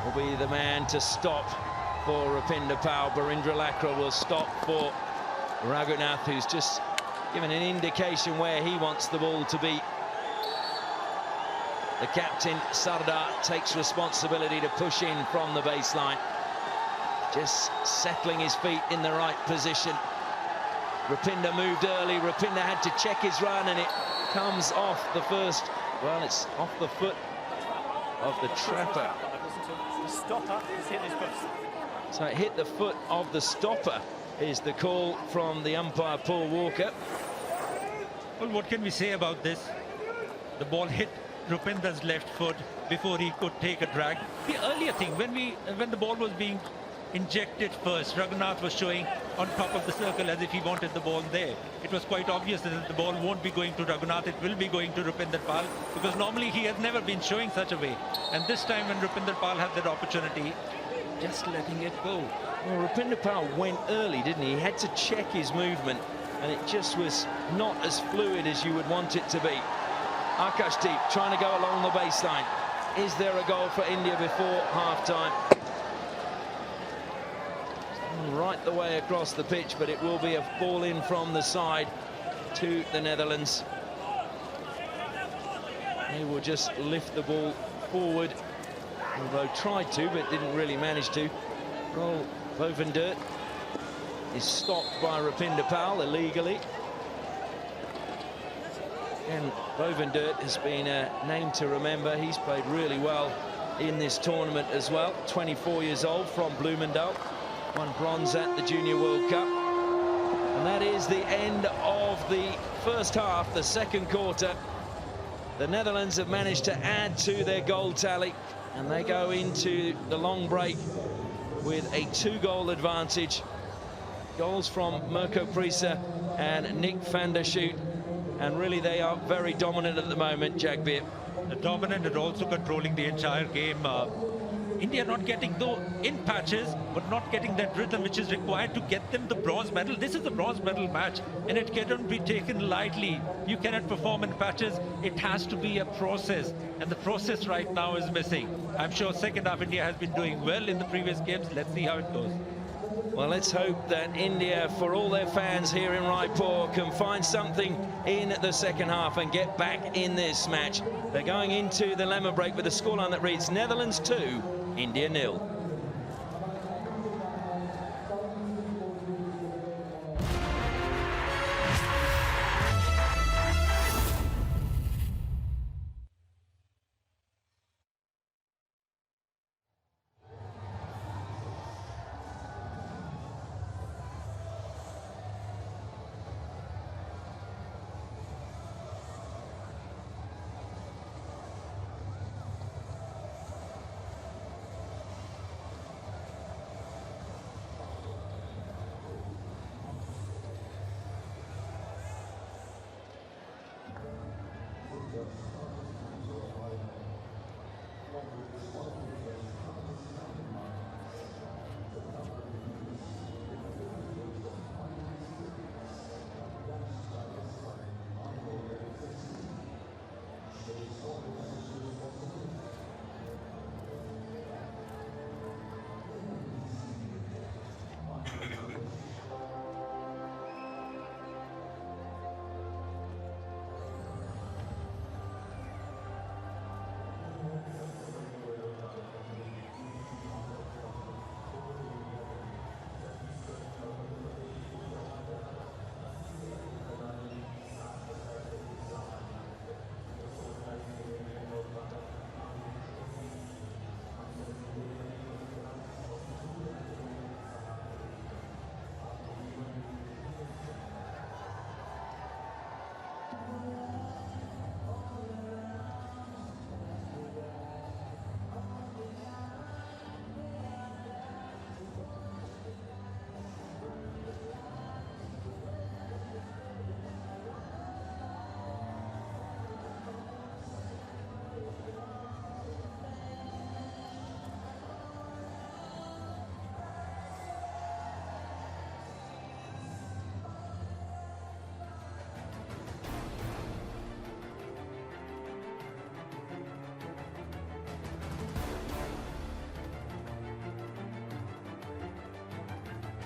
will be the man to stop for Rupinder Pal. Barindra Lakra will stop for Raghunath, who's just given an indication where he wants the ball to be. The captain, Sardar, takes responsibility to push in from the baseline. Just settling his feet in the right position. Rupinder moved early. Rupinder had to check his run, and it comes off the first. Well, it's off the foot of the trapper. The stopper has hit his foot. So it hit the foot of the stopper, is the call from the umpire, Paul Walker. Well, what can we say about this? The ball hit Rupinder's left foot before he could take a drag. The earlier thing, when the ball was being injected first, Raghunath was showing on top of the circle as if he wanted the ball there. It was quite obvious that the ball won't be going to Raghunath, it will be going to Rupinder Pal, because normally he has never been showing such a way. And this time when Rupinder Pal had that opportunity, just letting it go. Well, Rupinder Pal went early, didn't he? He had to check his movement, and it just was not as fluid as you would want it to be. Akashdeep trying to go along the baseline. Is there a goal for India before half-time? Right the way across the pitch, but it will be a ball in from the side to the Netherlands. They will just lift the ball forward, although tried to, but didn't really manage to. Goal Bovendurt is stopped by Rupinder Pal illegally. And Bovendurt has been a name to remember. He's played really well in this tournament as well. 24 years old, from Bloemendal. Won bronze at the Junior World Cup. And that is the end of the first half, the second quarter. The Netherlands have managed to add to their goal tally, and they go into the long break with a 2-goal advantage. Goals from Mirko Priesa and Nick van der Schoot, and really they are very dominant at the moment, Jagbir. Dominant and also controlling the entire game. India not getting, though, in patches, but not getting that rhythm which is required to get them the bronze medal. This is a bronze medal match, and it cannot be taken lightly. You cannot perform in patches. It has to be a process, and the process right now is missing. I'm sure second half India has been doing well in the previous games. Let's see how it goes. Well, let's hope that India, for all their fans here in Raipur, can find something in the second half and get back in this match. They're going into the lemon break with a scoreline that reads Netherlands 2, India 0.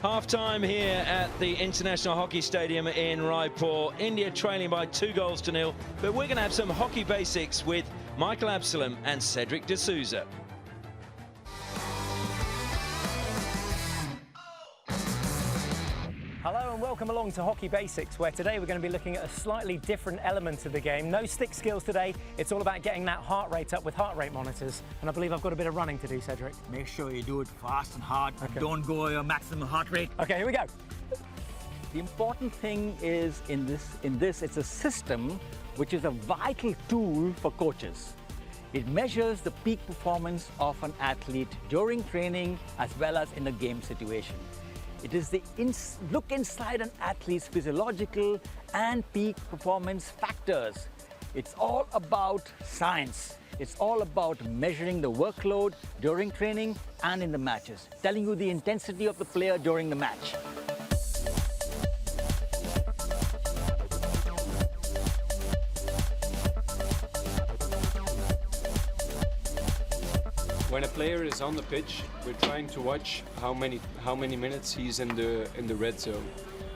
Half-time here at the International Hockey Stadium in Raipur. India trailing by 2-0, but we're going to have some hockey basics with Michael Absalom and Cedric D'Souza. Hello and welcome along to Hockey Basics, where today we're going to be looking at a slightly different element of the game. No stick skills today. It's all about getting that heart rate up with heart rate monitors. And I believe I've got a bit of running to do, Cedric. Make sure you do it fast and hard. Okay. Don't go your maximum heart rate. Okay, here we go. The important thing is in this, it's a system which is a vital tool for coaches. It measures the peak performance of an athlete during training as well as in a game situation. It is the look inside an athlete's physiological and peak performance factors. It's all about science. It's all about measuring the workload during training and in the matches, telling you the intensity of the player during the match. When a player is on the pitch, we're trying to watch how many minutes he's in the red zone.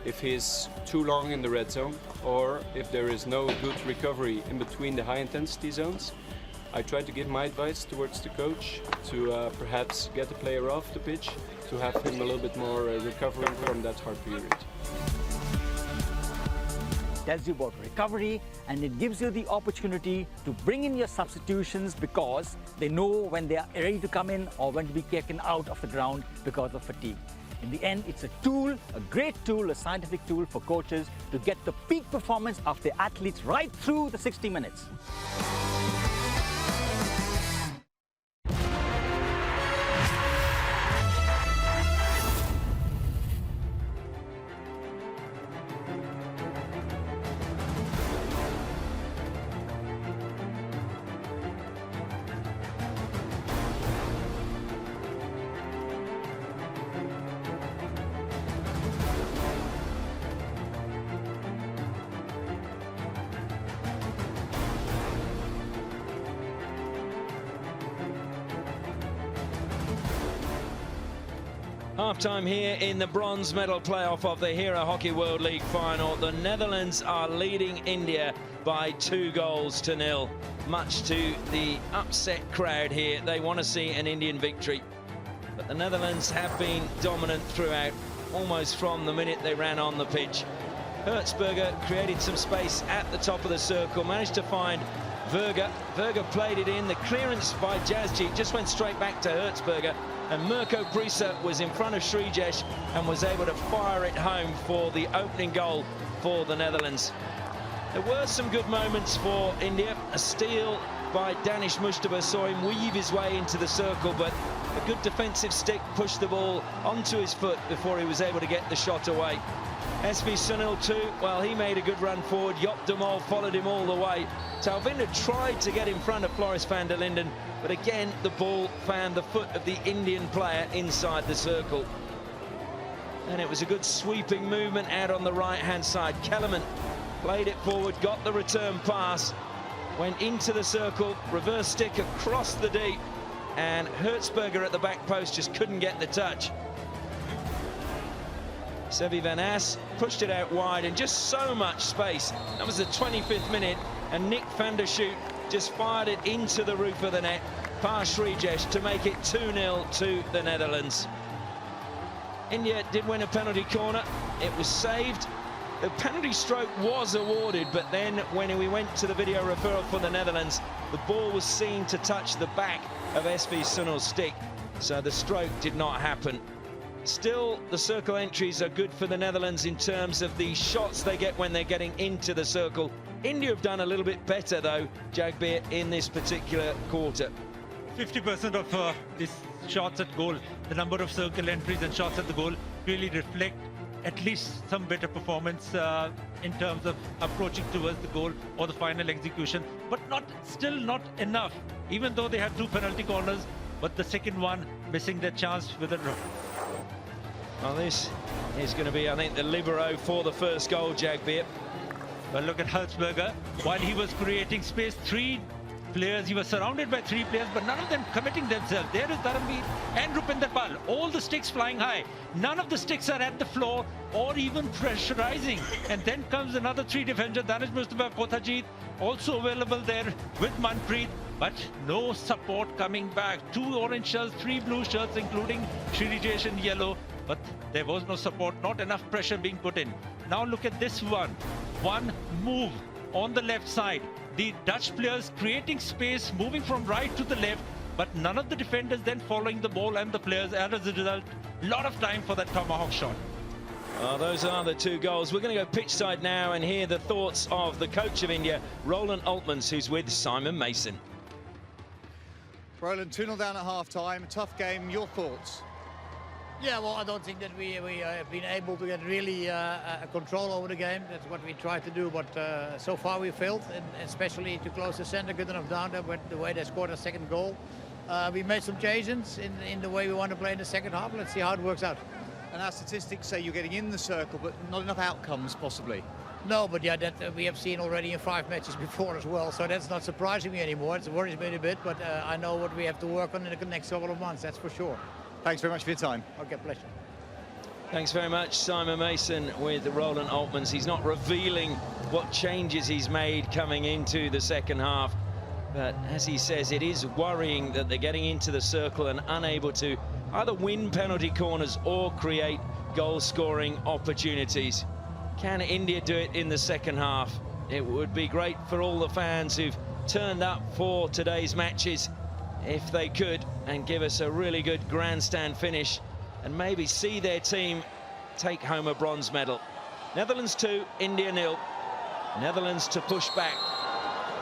If he's too long in the red zone, or if there is no good recovery in between the high intensity zones, I try to give my advice towards the coach to perhaps get the player off the pitch to have him a little bit more recovering from that hard period. Tells you about recovery, and it gives you the opportunity to bring in your substitutions because they know when they are ready to come in or when to be taken out of the ground because of fatigue. In the end, it's a tool, a great tool, a scientific tool for coaches to get the peak performance of their athletes right through the 60 minutes. Half-time here in the bronze medal playoff of the Hero Hockey World League final. The Netherlands are leading India by 2-0, much to the upset crowd here. They want to see an Indian victory, but the Netherlands have been dominant throughout, almost from the minute they ran on the pitch. Hertzberger created some space at the top of the circle, managed to find Verga. Verga played it in. The clearance by Jasjit just went straight back to Hertzberger, and Mirko Brisa was in front of Srijesh and was able to fire it home for the opening goal for the Netherlands. There were some good moments for India. A steal by Danish Mustafa saw him weave his way into the circle, but a good defensive stick pushed the ball onto his foot before he was able to get the shot away. SV Sunil too, well, he made a good run forward. Job de Mol followed him all the way. Talvinder tried to get in front of Floris van der Linden, but again the ball found the foot of the Indian player inside the circle. And it was a good sweeping movement out on the right-hand side. Kellerman played it forward, got the return pass, went into the circle, reverse stick across the D, and Hertzberger at the back post just couldn't get the touch. Sevi Van Ass pushed it out wide, and just so much space. That was the 25th minute, and Nick van der Schoot just fired it into the roof of the net past Srijesh to make it 2-0 to the Netherlands. India did win a penalty corner. It was saved. The penalty stroke was awarded, but then when we went to the video referral for the Netherlands, the ball was seen to touch the back of SV Sunil's stick, so the stroke did not happen. Still, the circle entries are good for the Netherlands in terms of the shots they get when they're getting into the circle. India have done a little bit better, though, Jagbir, in this particular quarter. 50% of these shots at goal, the number of circle entries and shots at the goal really reflect at least some better performance in terms of approaching towards the goal or the final execution, but still not enough, even though they had 2 penalty corners, but the second one missing their chance with a draw. Well, this is going to be, I think, the libero for the first goal, Jagbir. Well, look at Hertzberger. While he was creating space, 3 players. He was surrounded by 3 players, but none of them committing themselves. There is Dharamveer and Rupinder Pal. All the sticks flying high. None of the sticks are at the floor or even pressurizing. And then comes another 3 defenders. Danish Mustafa Kothajit also available there with Manpreet. But no support coming back. 2 orange shirts, 3 blue shirts, including Shirijesh in yellow. But there was no support, not enough pressure being put in. Now look at this one. One move on the left side. The Dutch players creating space, moving from right to the left, but none of the defenders then following the ball and the players. And as a result, a lot of time for that tomahawk shot. Those are the 2 goals. We're going to go pitch side now and hear the thoughts of the coach of India, Roland Altmans, who's with Simon Mason. Roland, 2-0 down at half-time, tough game, your thoughts? Yeah, well, I don't think that we have been able to get really control over the game. That's what we tried to do, but so far we failed, and especially to close the center good enough down there with the way they scored a second goal. We made some changes in the way we want to play in the second half. Let's see how it works out. And our statistics say you're getting in the circle, but not enough outcomes, possibly. No, but yeah, that we have seen already in 5 matches before as well, so that's not surprising me anymore. It worries me a bit, but I know what we have to work on in the next couple of months, that's for sure. Thanks very much for your time. Okay, pleasure. Thanks very much, Simon Mason with Roland Altmans. He's not revealing what changes he's made coming into the second half. But as he says, it is worrying that they're getting into the circle and unable to either win penalty corners or create goal-scoring opportunities. Can India do it in the second half? It would be great for all the fans who've turned up for today's matches if they could, and give us a really good grandstand finish and maybe see their team take home a bronze medal. Netherlands 2, India 0. Netherlands to push back.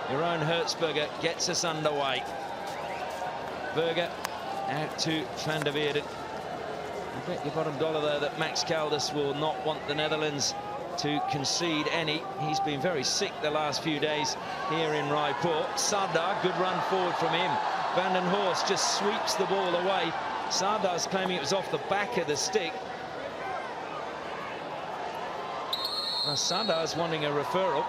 Jeroen Hertzberger gets us underway. Berger out to Van der Weerden. I bet your bottom dollar there that Max Caldas will not want the Netherlands to concede any. He's been very sick the last few days here in Raipur. Sardar, good run forward from him. Van den Horst just sweeps the ball away. Sardar's claiming it was off the back of the stick. Sardar's wanting a referral.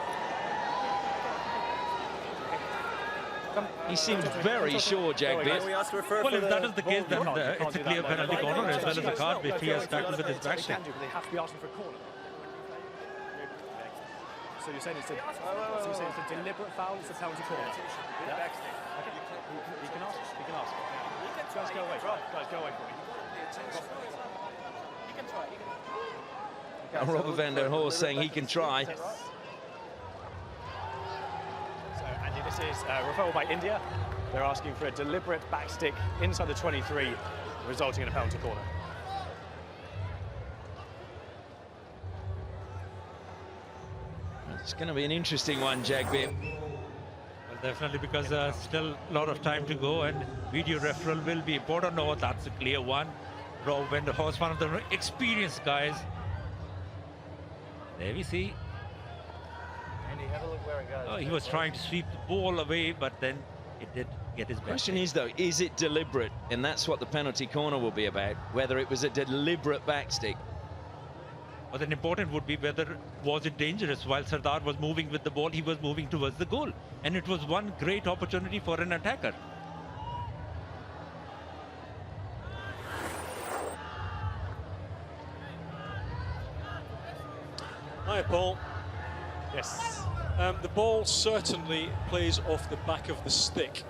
He seems very sure, Jagbir. Well, if that is the case, then it's a clear penalty corner as well as a card if he has tackled with his back stick. They have to be asking for a corner. So you're saying it's a deliberate foul, it's a penalty corner? Yeah. Okay. You can ask. You can ask. Guys, go away. Guys, go away from me. Robert van der Horst saying he can try. So, Andy, this is a referral by India. They're asking for a deliberate backstick inside the 23, resulting in a penalty corner. It's going to be an interesting one, Jagbir. Well, definitely, because still a lot of time to go, and video referral will be important. No, that's a clear one. Rob van der Horst, one of the experienced guys. There we see. Andy, have a look where it goes. Oh, he was trying to sweep the ball away, but then it did get his back. The question is, though, is it deliberate? And that's what the penalty corner will be about, whether it was a deliberate backstick. But then important would be whether was it dangerous. While Sardar was moving with the ball, he was moving towards the goal. And it was one great opportunity for an attacker. Hi, Paul. Yes. The ball certainly plays off the back of the stick.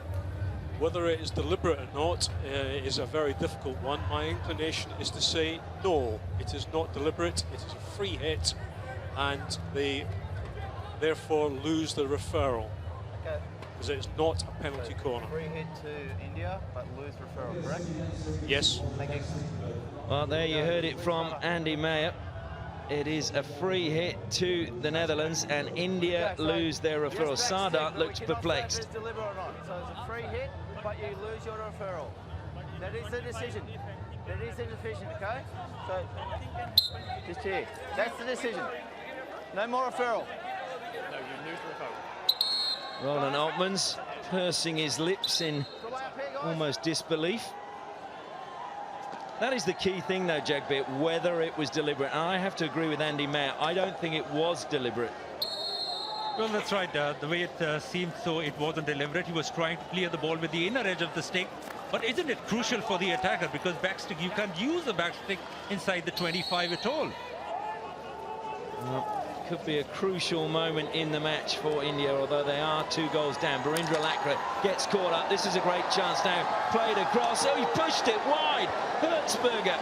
Whether it is deliberate or not is a very difficult one. My inclination is to say no, it is not deliberate, it is a free hit, and they therefore lose the referral. Okay. Because it's not a penalty corner. Free hit to India, but lose referral, correct? Yes. Thank you. Well, there you heard it from Andy Mayer. It is a free hit to the Netherlands, and India lose their referral. Sardar looks perplexed. It's deliberate or not. So it's a free hit, but you lose your referral. That is the decision. That is the decision, okay? So, just here. That's the decision. No more referral. No, you lose the referral. Roland Altmans pursing his lips in almost disbelief. That is the key thing, though, Jagbir, whether it was deliberate. And I have to agree with Andy Mayer. I don't think it was deliberate. Well, that's right. The way it seemed, so it wasn't deliberate. He was trying to clear the ball with the inner edge of the stick. But isn't it crucial for the attacker? Because backstick, you can't use the backstick inside the 25 at all. Well, could be a crucial moment in the match for India, although they are 2 goals down. Barindra Lakra gets caught up. This is a great chance now. Played across. Oh, he pushed it wide. Hertzberger.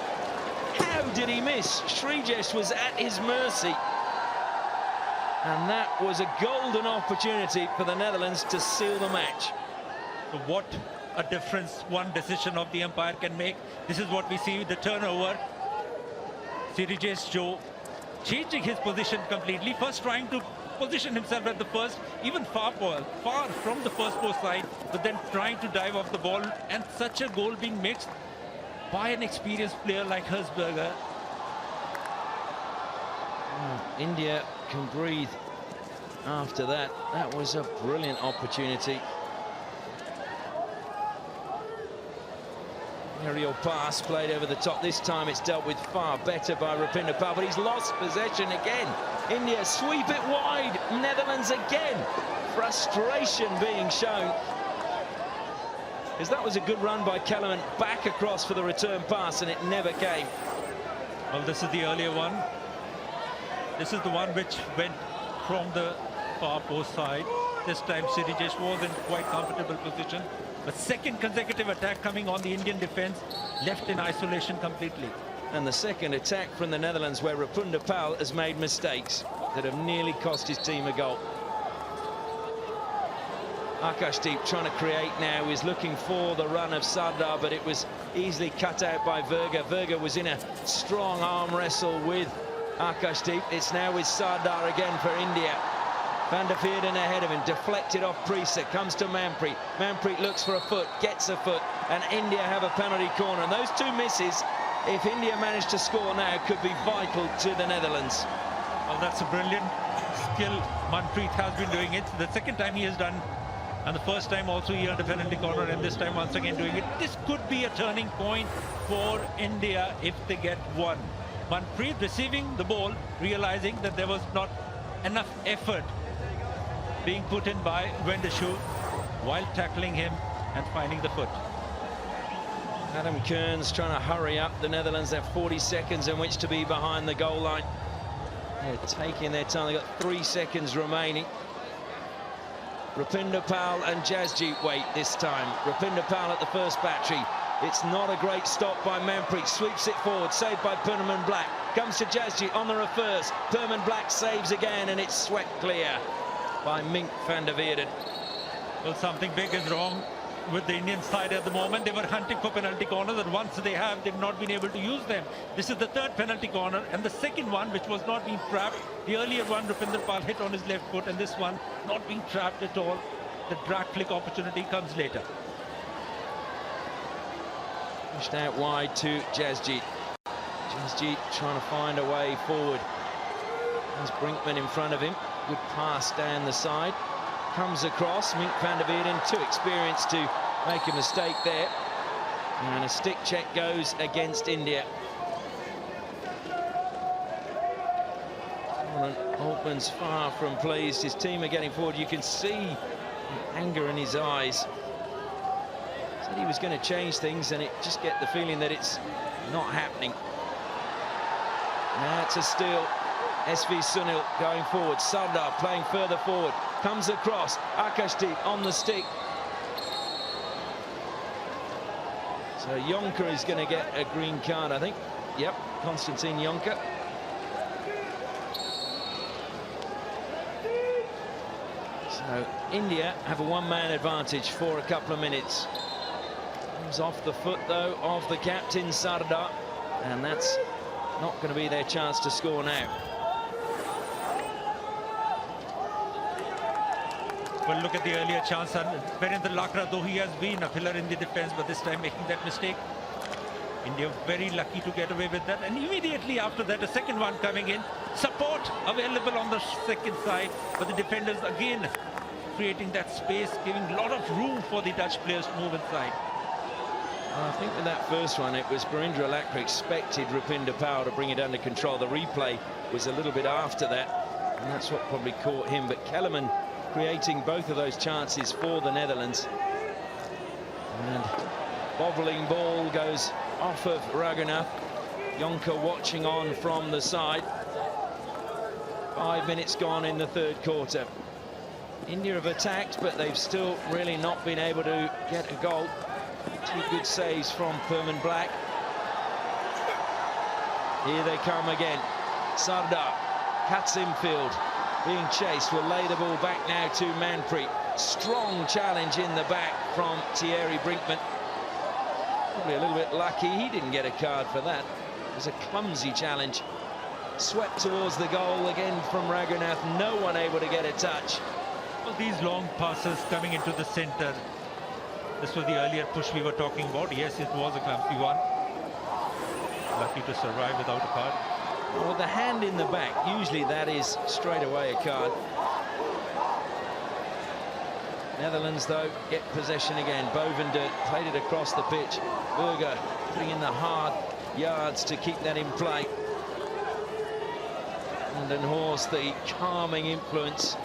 How did he miss? Srijesh was at his mercy. And that was a golden opportunity for the Netherlands to seal the match. So what a difference one decision of the umpire can make. This is what we see with the turnover. Srijesh Joe changing his position completely. First trying to position himself at the first, even far from the first post side, but then trying to dive off the ball, and such a goal being mixed by an experienced player like Hertzberger. India can breathe after that. That was a brilliant opportunity. Aerial pass played over the top. This time it's dealt with far better by Rupinder Pal, but he's lost possession again. India sweep it wide. Netherlands again. Frustration being shown, because that was a good run by Kellerman back across for the return pass, and it never came. Well, this is the earlier one. This is the one which went from the far post side. This time Srijesh was in quite comfortable position. But second consecutive attack coming on the Indian defense, left in isolation completely. And the second attack from the Netherlands, where Rupinder Pal has made mistakes that have nearly cost his team a goal. Akashdeep trying to create now, is looking for the run of Sardar, but it was easily cut out by Verga. Verga was in a strong arm wrestle with Akashdeep. It's now with Sardar again for India. Van der Veerden ahead of him, deflected off Preesa, comes to Manpreet. Manpreet looks for a foot, gets a foot, and India have a penalty corner. And those 2 misses, if India managed to score now, could be vital to the Netherlands. Well, that's a brilliant skill. Manpreet has been doing it. The second time he has done, and the first time also he earned a penalty corner, and this time once again doing it. This could be a turning point for India if they get one. Manpreet receiving the ball, realizing that there was not enough effort being put in by Wendeshu while tackling him and finding the foot. Adam Kearns trying to hurry up. The Netherlands have 40 seconds in which to be behind the goal line. They're taking their time. They've got 3 seconds remaining. Rupinder Pal and Jasjeet wait this time. Rupinder Pal at the first battery. It's not a great stop by Manpreet. Sweeps it forward, saved by Perman Black. Comes to Jasjeet on the reverse. Perman Black saves again, and it's swept clear by Mink van der Veerden. Well, something big is wrong with the Indian side at the moment. They were hunting for penalty corners, and once they have, they've not been able to use them. This is the 3rd penalty corner, and the second one, which was not being trapped. The earlier one, Rupinder Pal hit on his left foot, and this one not being trapped at all. The drag flick opportunity comes later. Pushed out wide to Jasjeet. Jasjeet trying to find a way forward. There's Brinkman in front of him. Good pass down the side. Comes across. Mink van der Veerden, too experienced to make a mistake there. And a stick check goes against India. Altman's far from pleased. His team are getting forward. You can see the anger in his eyes. Said he was going to change things, and it just get the feeling that it's not happening. Now it's a steal. SV Sunil going forward. Sardar playing further forward. Comes across. Akashdeep on the stick. So Yonker is going to get a green card, I think. Yep, Konstantin Yonker. So India have a 1-man advantage for a couple of minutes. Comes off the foot, though, of the captain, Sardar. And that's not going to be their chance to score now. Well, look at the earlier chance, and Virendra Lakra, though he has been a pillar in the defense, but this time making that mistake. India very lucky to get away with that, and immediately after that, a second one coming in. Support available on the second side, but the defenders again creating that space, giving a lot of room for the Dutch players to move inside. I think with that first one, it was Barindra Lakra expected Rupinder Pal to bring it under control. The replay was a little bit after that. And that's what probably caught him. But Kellerman creating both of those chances for the Netherlands. And bobbling ball goes off of Raghunath. Jonker watching on from the side. 5 minutes gone in the third quarter. India have attacked, but they've still really not been able to get a goal. 2 good saves from Perman Black. Here they come again. Sardar cuts infield, being chased, will lay the ball back now to Manpreet. Strong challenge in the back from Thierry Brinkman. Probably a little bit lucky he didn't get a card for that. It was a clumsy challenge. Swept towards the goal again from Raghunath. No one able to get a touch. Well, these long passes coming into the center. This was the earlier push we were talking about. Yes, it was a clumsy one. Lucky to survive without a card. Well, the hand in the back, usually that is straight away a card. Netherlands, though, get possession again. Bovendert played it across the pitch. Berger putting in the hard yards to keep that in play. And then Horst, the calming influence.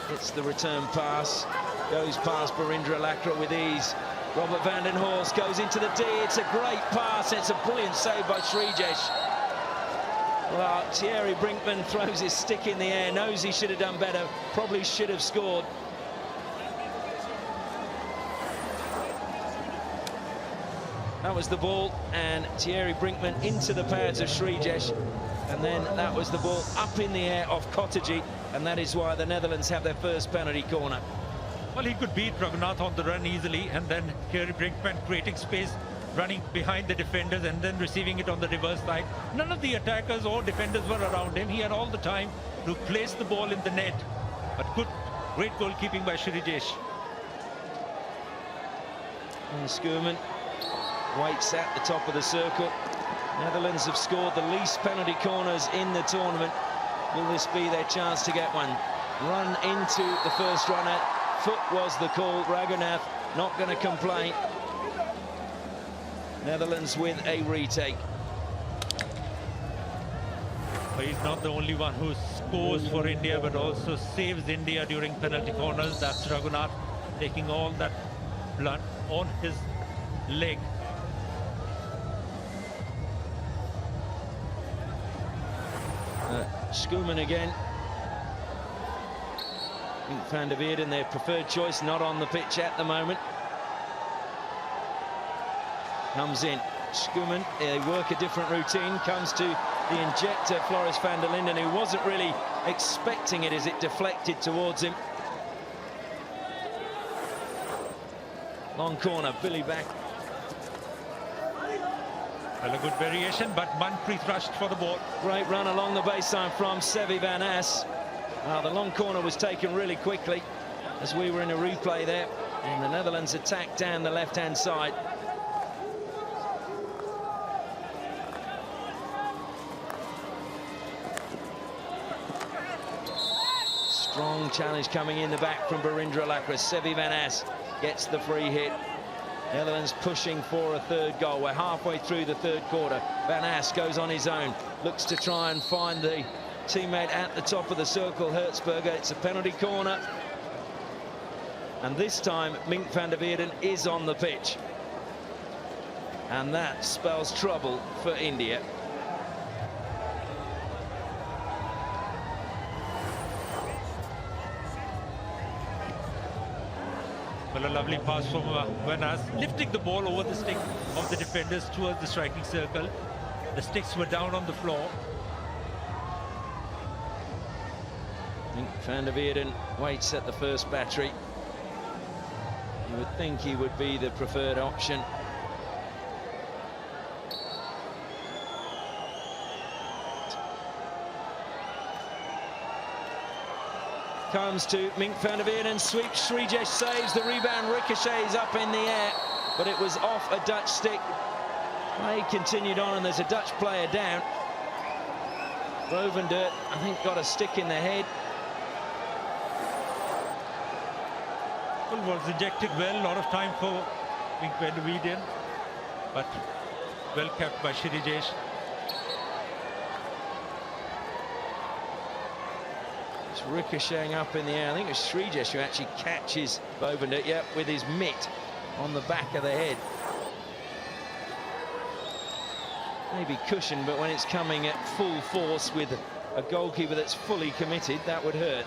It's the return pass. Goes past Barindra Lakra with ease. Robert van den Horst goes into the D. It's a great pass. It's a brilliant save by Srijesh. Well, Thierry Brinkman throws his stick in the air, knows he should have done better, probably should have scored. That was the ball, and Thierry Brinkman into the pads of Srijesh. And then that was the ball up in the air off Koteji, and that is why the Netherlands have their first penalty corner. Well, he could beat Raghunath on the run easily, and then Thierry Brinkman creating space, running behind the defenders and then receiving it on the reverse side. None of the attackers or defenders were around him. He had all the time to place the ball in the net. But great goalkeeping by Srijesh. And Schuurman waits at the top of the circle. Netherlands have scored the least penalty corners in the tournament. Will this be their chance to get one? Run into the first runner. Foot was the call. Raghunath not going to complain. Netherlands with a retake. But he's not the only one who scores for India, but also saves India during penalty corners. That's Raghunath taking all that blood on his leg. Schuurman again. Van der Weerden, their preferred choice, not on the pitch at the moment. Comes in. Schuurman, they work a different routine. Comes to the injector, Floris van der Linden, who wasn't really expecting it as it deflected towards him. Long corner, Billy back. Well, a good variation, but Manpreet rushed for the ball. Great run along the baseline from Sevi van As. The long corner was taken really quickly as we were in a replay there, and the Netherlands attacked down the left-hand side. Strong challenge coming in the back from Barindra Lakra. Sevi van As gets the free hit. Netherlands pushing for a third goal. We're halfway through the third quarter. Van As goes on his own, looks to try and find the teammate at the top of the circle, Hertzberger. It's a penalty corner. And this time, Mink van der Weerden is on the pitch. And that spells trouble for India. Well, a lovely pass from Van As, lifting the ball over the stick of the defenders towards the striking circle. The sticks were down on the floor. Mink van der Weerden waits at the first battery. You would think he would be the preferred option. Comes to Mink van der Weerden, sweeps, Srijesh saves, the rebound ricochets up in the air, but it was off a Dutch stick. Play continued on, and there's a Dutch player down. Bovendert, I think, got a stick in the head. Well, was ejected well, a lot of time for Mink van der Weerden, but well kept by Srijesh. It's ricocheting up in the air. I think it's Srijesh who actually catches Bovender, yep, with his mitt on the back of the head. Maybe cushion, but when it's coming at full force with a goalkeeper that's fully committed, that would hurt.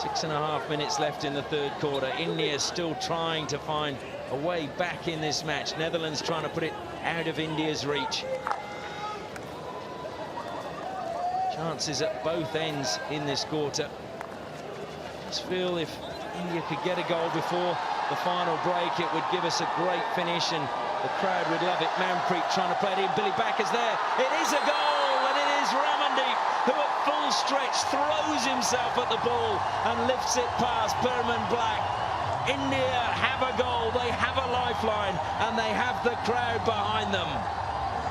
Six and a half minutes left in the third quarter. India still trying to find a way back in this match. Netherlands trying to put it out of India's reach. Chances at both ends in this quarter. Just feel if India could get a goal before the final break, it would give us a great finish and the crowd would love it. Manpreet trying to play it in. Billy Bakker's there. It is a goal, and it is Ramandeep who at full stretch throws himself at the ball and lifts it past Perman Black. India have a goal, they have a lifeline, and they have the crowd behind them.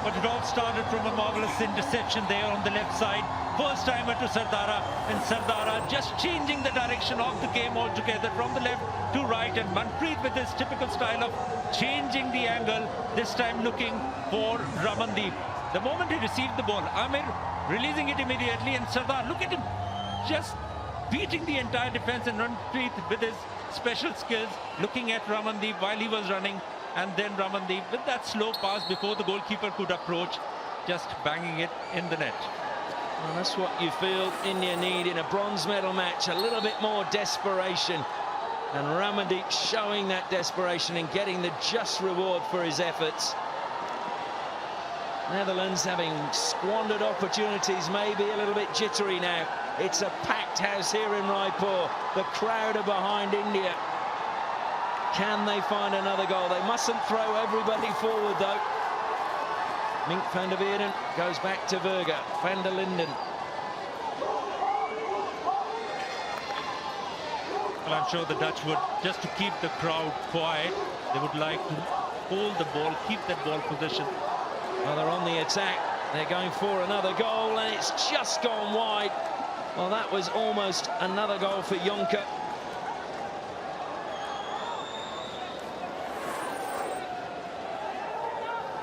But it all started from a marvelous interception there on the left side. First timer to Sardara, and Sardara just changing the direction of the game altogether from the left to right, and Manpreet with his typical style of changing the angle, this time looking for Ramandeep. The moment he received the ball, Amir releasing it immediately, and Sardar, look at him, just beating the entire defense, and Manpreet with his special skills, looking at Ramandeep while he was running, and then Ramandeep with that slow pass before the goalkeeper could approach, just banging it in the net. Well, that's what you feel India need in a bronze medal match, a little bit more desperation. And Ramandeep showing that desperation and getting the just reward for his efforts. Netherlands having squandered opportunities, maybe a little bit jittery now. It's a packed house here in Raipur. The crowd are behind India. Can they find another goal? They mustn't throw everybody forward, though. Mink van der Weerden goes back to Verga. Van der Linden. Well, I'm sure the Dutch would, just to keep the crowd quiet, they would like to hold the ball, keep that ball position. Well, they're on the attack. They're going for another goal, and it's just gone wide. Well, that was almost another goal for Jonker.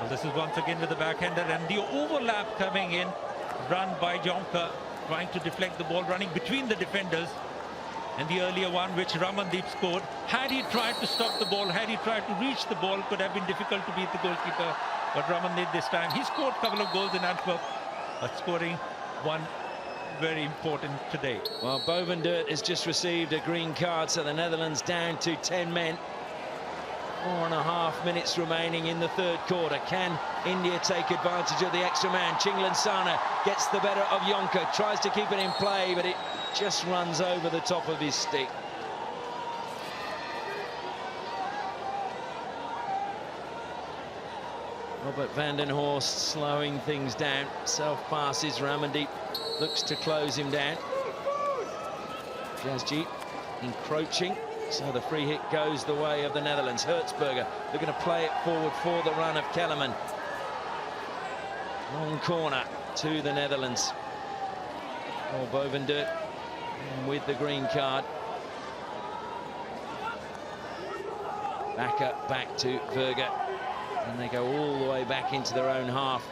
Well, this is once again with the backhander, and the overlap coming in, run by Jonker, trying to deflect the ball, running between the defenders. And the earlier one, which Ramandeep scored, had he tried to stop the ball, had he tried to reach the ball, could have been difficult to beat the goalkeeper. But Ramandeep this time, he scored a couple of goals in Antwerp, but scoring one very important today. Well, Bovender has just received a green card, so the Netherlands down to 10 men. 4.5 minutes remaining in the third quarter. Can India take advantage of the extra man? Chinglen Sana gets the better of Jonker, tries to keep it in play, but it just runs over the top of his stick. Robert van den Horst slowing things down. Self passes. Ramandeep looks to close him down. Jasjeet encroaching. So the free hit goes the way of the Netherlands. Hertzberger looking to play it forward for the run of Kellerman. Long corner to the Netherlands. Oh, Bovender with the green card. Back to Verga. And they go all the way back into their own half.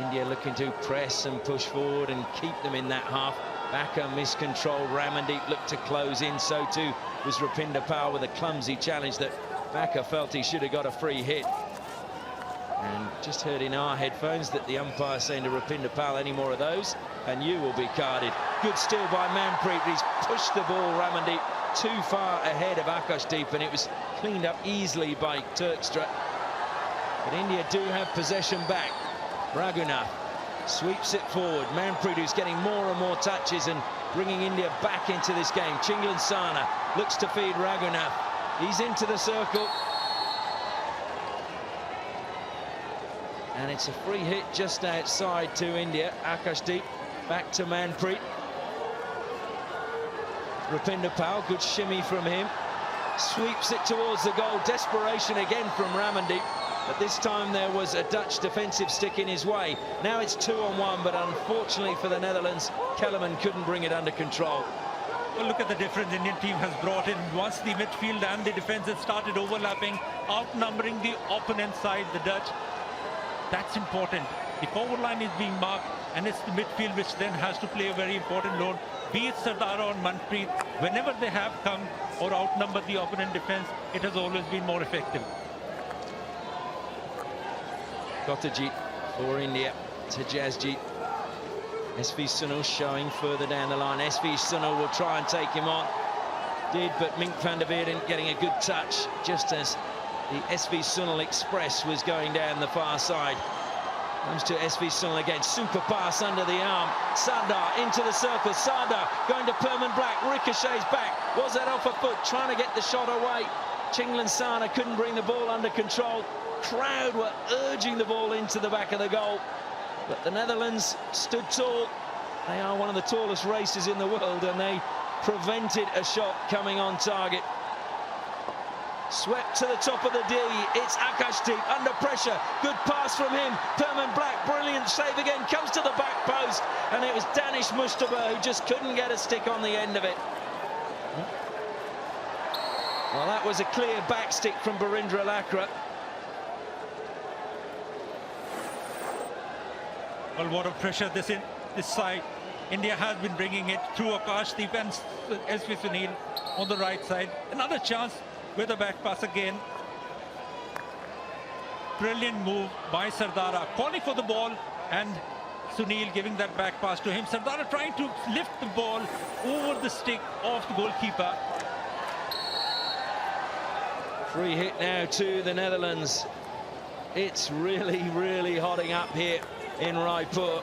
India looking to press and push forward and keep them in that half. Backer miscontrolled. Ramandeep looked to close in. So too was Rupinder Pal with a clumsy challenge that Backer felt he should have got a free hit. And just heard in our headphones that the umpire saying to Rupinder Pal, any more of those and you will be carded. Good steal by Manpreet. He's pushed the ball, Ramandeep, too far ahead of Akashdeep, and it was cleaned up easily by Turkstra. But India do have possession back. Raghunath sweeps it forward. Manpreet, who's getting more and more touches and bringing India back into this game. Chinglen Sana looks to feed Raghunath. He's into the circle. And it's a free hit just outside to India. Akashdeep back to Manpreet. Rupinder Pal, good shimmy from him. Sweeps it towards the goal. Desperation again from Ramandeep. But this time there was a Dutch defensive stick in his way. Now it's 2-on-1, but unfortunately for the Netherlands, Kellerman couldn't bring it under control. Well, look at the difference the Indian team has brought in. Once the midfield and the defense have started overlapping, outnumbering the opponent side, the Dutch. That's important. The forward line is being marked, and it's the midfield which then has to play a very important role. Be it Sardara or Manpreet, whenever they have come or outnumbered the opponent defense, it has always been more effective. Kotajit for India to Jasjit. SV Sunil showing further down the line. SV Sunil will try and take him on. Did, but Mink van der Veerden getting a good touch just as the SV Sunil Express was going down the far side. Comes to SV Sunil again. Super pass under the arm. Sardar into the circle. Sardar going to Perman Black. Ricochets back. Was that off a foot? Trying to get the shot away. Chinglan Sana couldn't bring the ball under control. Crowd were urging the ball into the back of the goal. But the Netherlands stood tall. They are one of the tallest racers in the world, and they prevented a shot coming on target. Swept to the top of the D. It's Akashdeep under pressure. Good pass from him. Perman Black, brilliant save again. Comes to the back post, and it was Danish Mustafa who just couldn't get a stick on the end of it. Well, that was a clear back stick from Barindra Lakra. Well, what a pressure this side. India has been bringing it through Akashdeep and SV Sunil on the right side. Another chance with a back pass again. Brilliant move by Sardara, calling for the ball, and Sunil giving that back pass to him. Sardara trying to lift the ball over the stick of the goalkeeper. Free hit now to the Netherlands. It's really, really hotting up here in Raipur.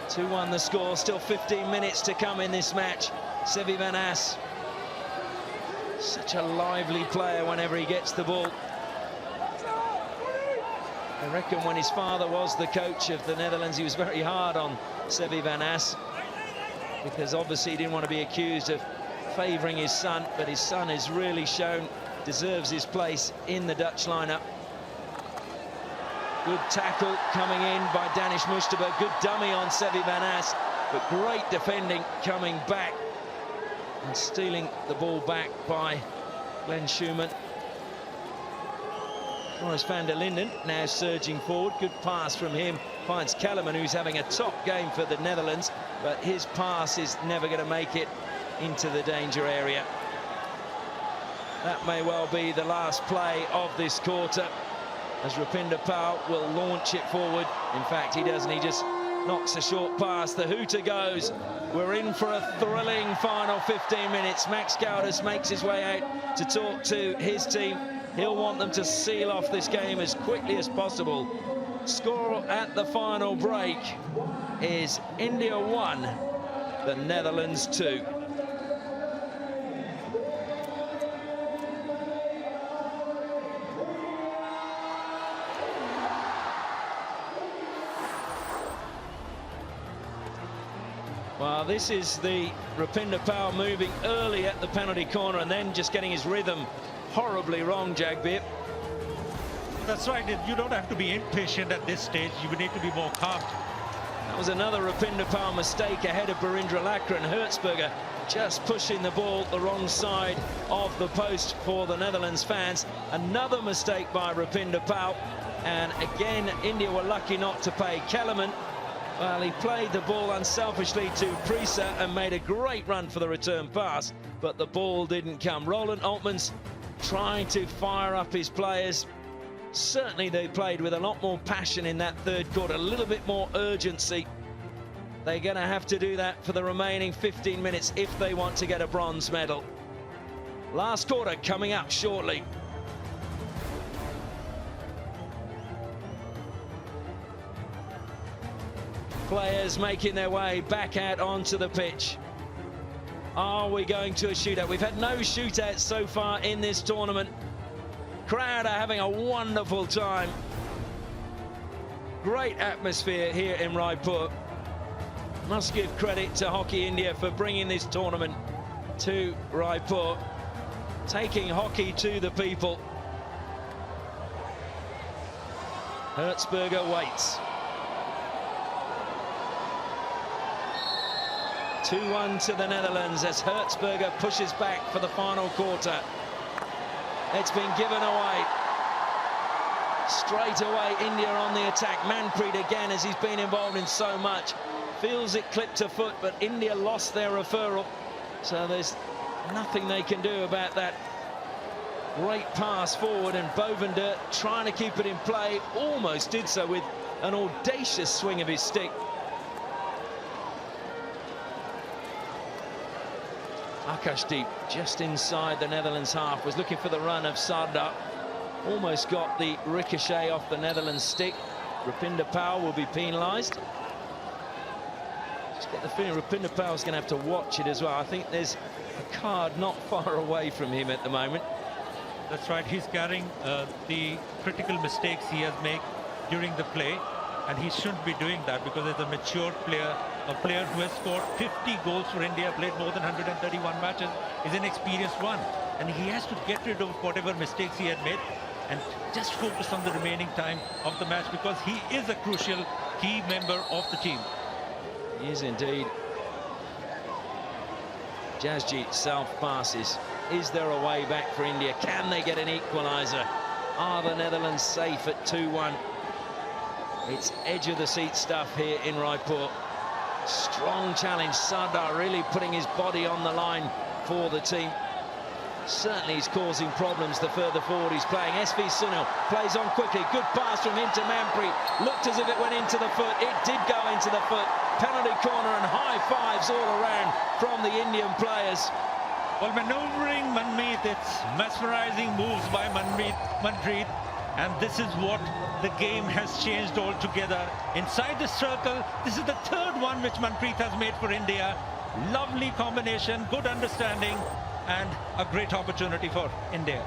2-1 the score, still 15 minutes to come in this match. Sevi Van As, such a lively player whenever he gets the ball. I reckon when his father was the coach of the Netherlands, he was very hard on Sevi Van As, because obviously he didn't want to be accused of favouring his son, but his son has really shown deserves his place in the Dutch lineup. Good tackle coming in by Danish Mustafa. Good dummy on Sevi Van As, but great defending coming back and stealing the ball back by Glenn Schumann. Morris van der Linden now surging forward. Good pass from him. Finds Kellerman, who's having a top game for the Netherlands, but his pass is never going to make it into the danger area. That may well be the last play of this quarter, as Rupinder Paul will launch it forward. In fact, he doesn't. He just knocks a short pass. The hooter goes. We're in for a thrilling final 15 minutes. Max Gaudas makes his way out to talk to his team. He'll want them to seal off this game as quickly as possible. Score at the final break is India 1, the Netherlands 2. Well, this is the Rupinder Paul moving early at the penalty corner and then just getting his rhythm horribly wrong, Jagbir. That's right. You don't have to be impatient at this stage. You need to be more calm. That was another Rupinder Paul mistake ahead of Barindra Lakra, and Hertzberger just pushing the ball the wrong side of the post for the Netherlands fans. Another mistake by Rupinder Paul, and again India were lucky not to pay. Kellerman, well, he played the ball unselfishly to Prisa and made a great run for the return pass, but the ball didn't come. Roland Altmans trying to fire up his players. Certainly they played with a lot more passion in that third quarter, a little bit more urgency. They're going to have to do that for the remaining 15 minutes if they want to get a bronze medal. Last quarter coming up shortly. Players making their way back out onto the pitch. Are we going to a shootout? We've had no shootouts so far in this tournament. Crowd are having a wonderful time. Great atmosphere here in Raipur. Must give credit to Hockey India for bringing this tournament to Raipur, taking hockey to the people. Hertzberger waits. 2-1 to the Netherlands as Hertzberger pushes back for the final quarter. It's been given away. Straight away, India on the attack. Manpreet again, as he's been involved in so much. Feels it clipped a foot, but India lost their referral. So there's nothing they can do about that. Great pass forward, and Bovender trying to keep it in play. Almost did so with an audacious swing of his stick. Akashdeep just inside the Netherlands half, was looking for the run of Sardar. Almost got the ricochet off the Netherlands stick. Rupinder Paul will be penalised. Just get the feeling Rupinder Paul's going to have to watch it as well. I think there's a card not far away from him at the moment. That's right, he's carrying the critical mistakes he has made during the play, and he shouldn't be doing that because as a mature player, a player who has scored 50 goals for India, played more than 131 matches, is an experienced one, and he has to get rid of whatever mistakes he had made and just focus on the remaining time of the match, because he is a crucial key member of the team. He is indeed. Jasjeet self passes. Is there a way back for India? Can they get an equaliser? Are the Netherlands safe at 2-1? It's edge of the seat stuff here in Raipur. Strong challenge. Sardar really putting his body on the line for the team. Certainly he's causing problems the further forward he's playing. SV Sunil plays on quickly. Good pass from him to Manpreet. Looked as if it went into the foot. It did go into the foot. Penalty corner, and high fives all around from the Indian players. Well, manoeuvring Manmeet, it's mesmerizing moves by Manpreet, and this is what the game has changed altogether. Inside the circle, this is the third one which Manpreet has made for India. Lovely combination, good understanding, and a great opportunity for India.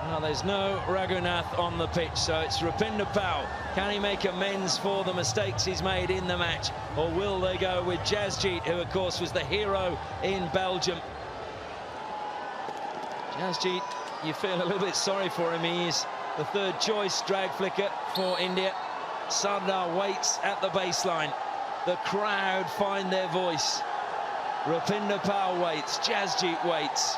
Well, there's no Raghunath on the pitch, so it's Rupinder Paul. Can he make amends for the mistakes he's made in the match, or will they go with Jasjeet, who of course was the hero in Belgium? Jasjeet, you feel a little bit sorry for him. He is the third choice drag flicker for India. Sardar waits at the baseline. The crowd find their voice. Rupinder Paul waits. Jasjeet waits.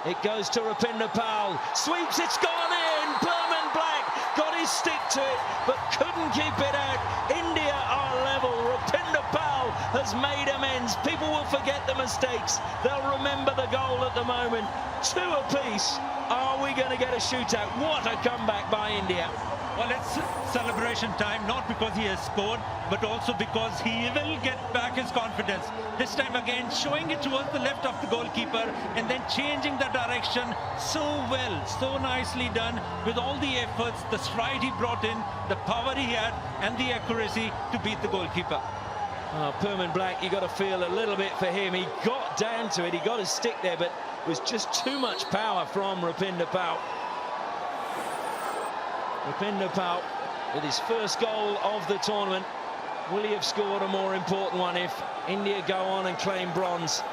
It goes to Rupinder Paul. Sweeps, it's gone in. Perman Black got his stick to it, but couldn't keep it out. India are level. Rupinder Paul has made amends. People will forget the mistakes. They'll remember the goal at the moment. 2 apiece. Are we going to get a shootout? What a comeback by India. Well, it's celebration time, not because he has scored, but also because he will get back his confidence. This time again, showing it towards the left of the goalkeeper and then changing the direction so well, so nicely done, with all the efforts, the stride he brought in, the power he had, and the accuracy to beat the goalkeeper. Oh, Perman Black, you got to feel a little bit for him. He got down to it, he got his stick there, but it was just too much power from Rupinder Paul. Rupinder Paul with his first goal of the tournament. Will he have scored a more important one if India go on and claim bronze?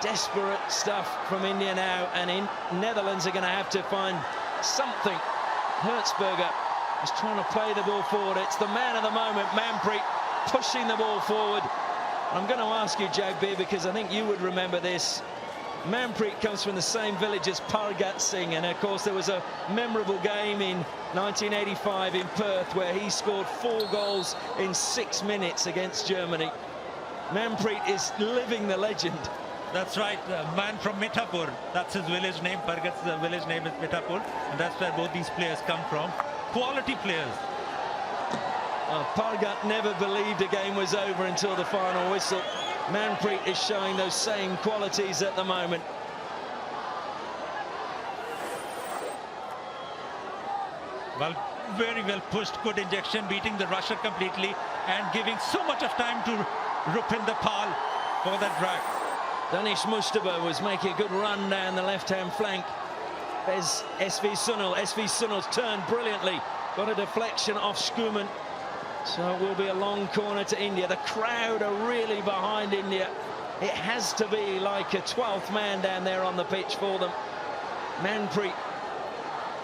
Desperate stuff from India now, and Netherlands are going to have to find something. Hertzberger is trying to play the ball forward. It's the man of the moment, Manpreet, pushing the ball forward. I'm going to ask you, Jagbir, because I think you would remember this. Manpreet comes from the same village as Pargat Singh, and of course there was a memorable game in 1985 in Perth where he scored 4 goals in 6 minutes against Germany. Manpreet is living the legend. That's right, a man from Mithapur. That's his village name. Pargat's village name is Mithapur, and that's where both these players come from. Quality players. Pargat never believed a game was over until the final whistle. Manpreet is showing those same qualities at the moment. Well, very well pushed, good injection, beating the rusher completely and giving so much of time to Rupinder Paul for that drag. Danish Mustafa was making a good run down the left-hand flank. There's SV Sunil. SV Sunil's turned brilliantly. Got a deflection off Skuman. So it will be a long corner to India. The crowd are really behind India. It has to be like a 12th man down there on the pitch for them. Manpreet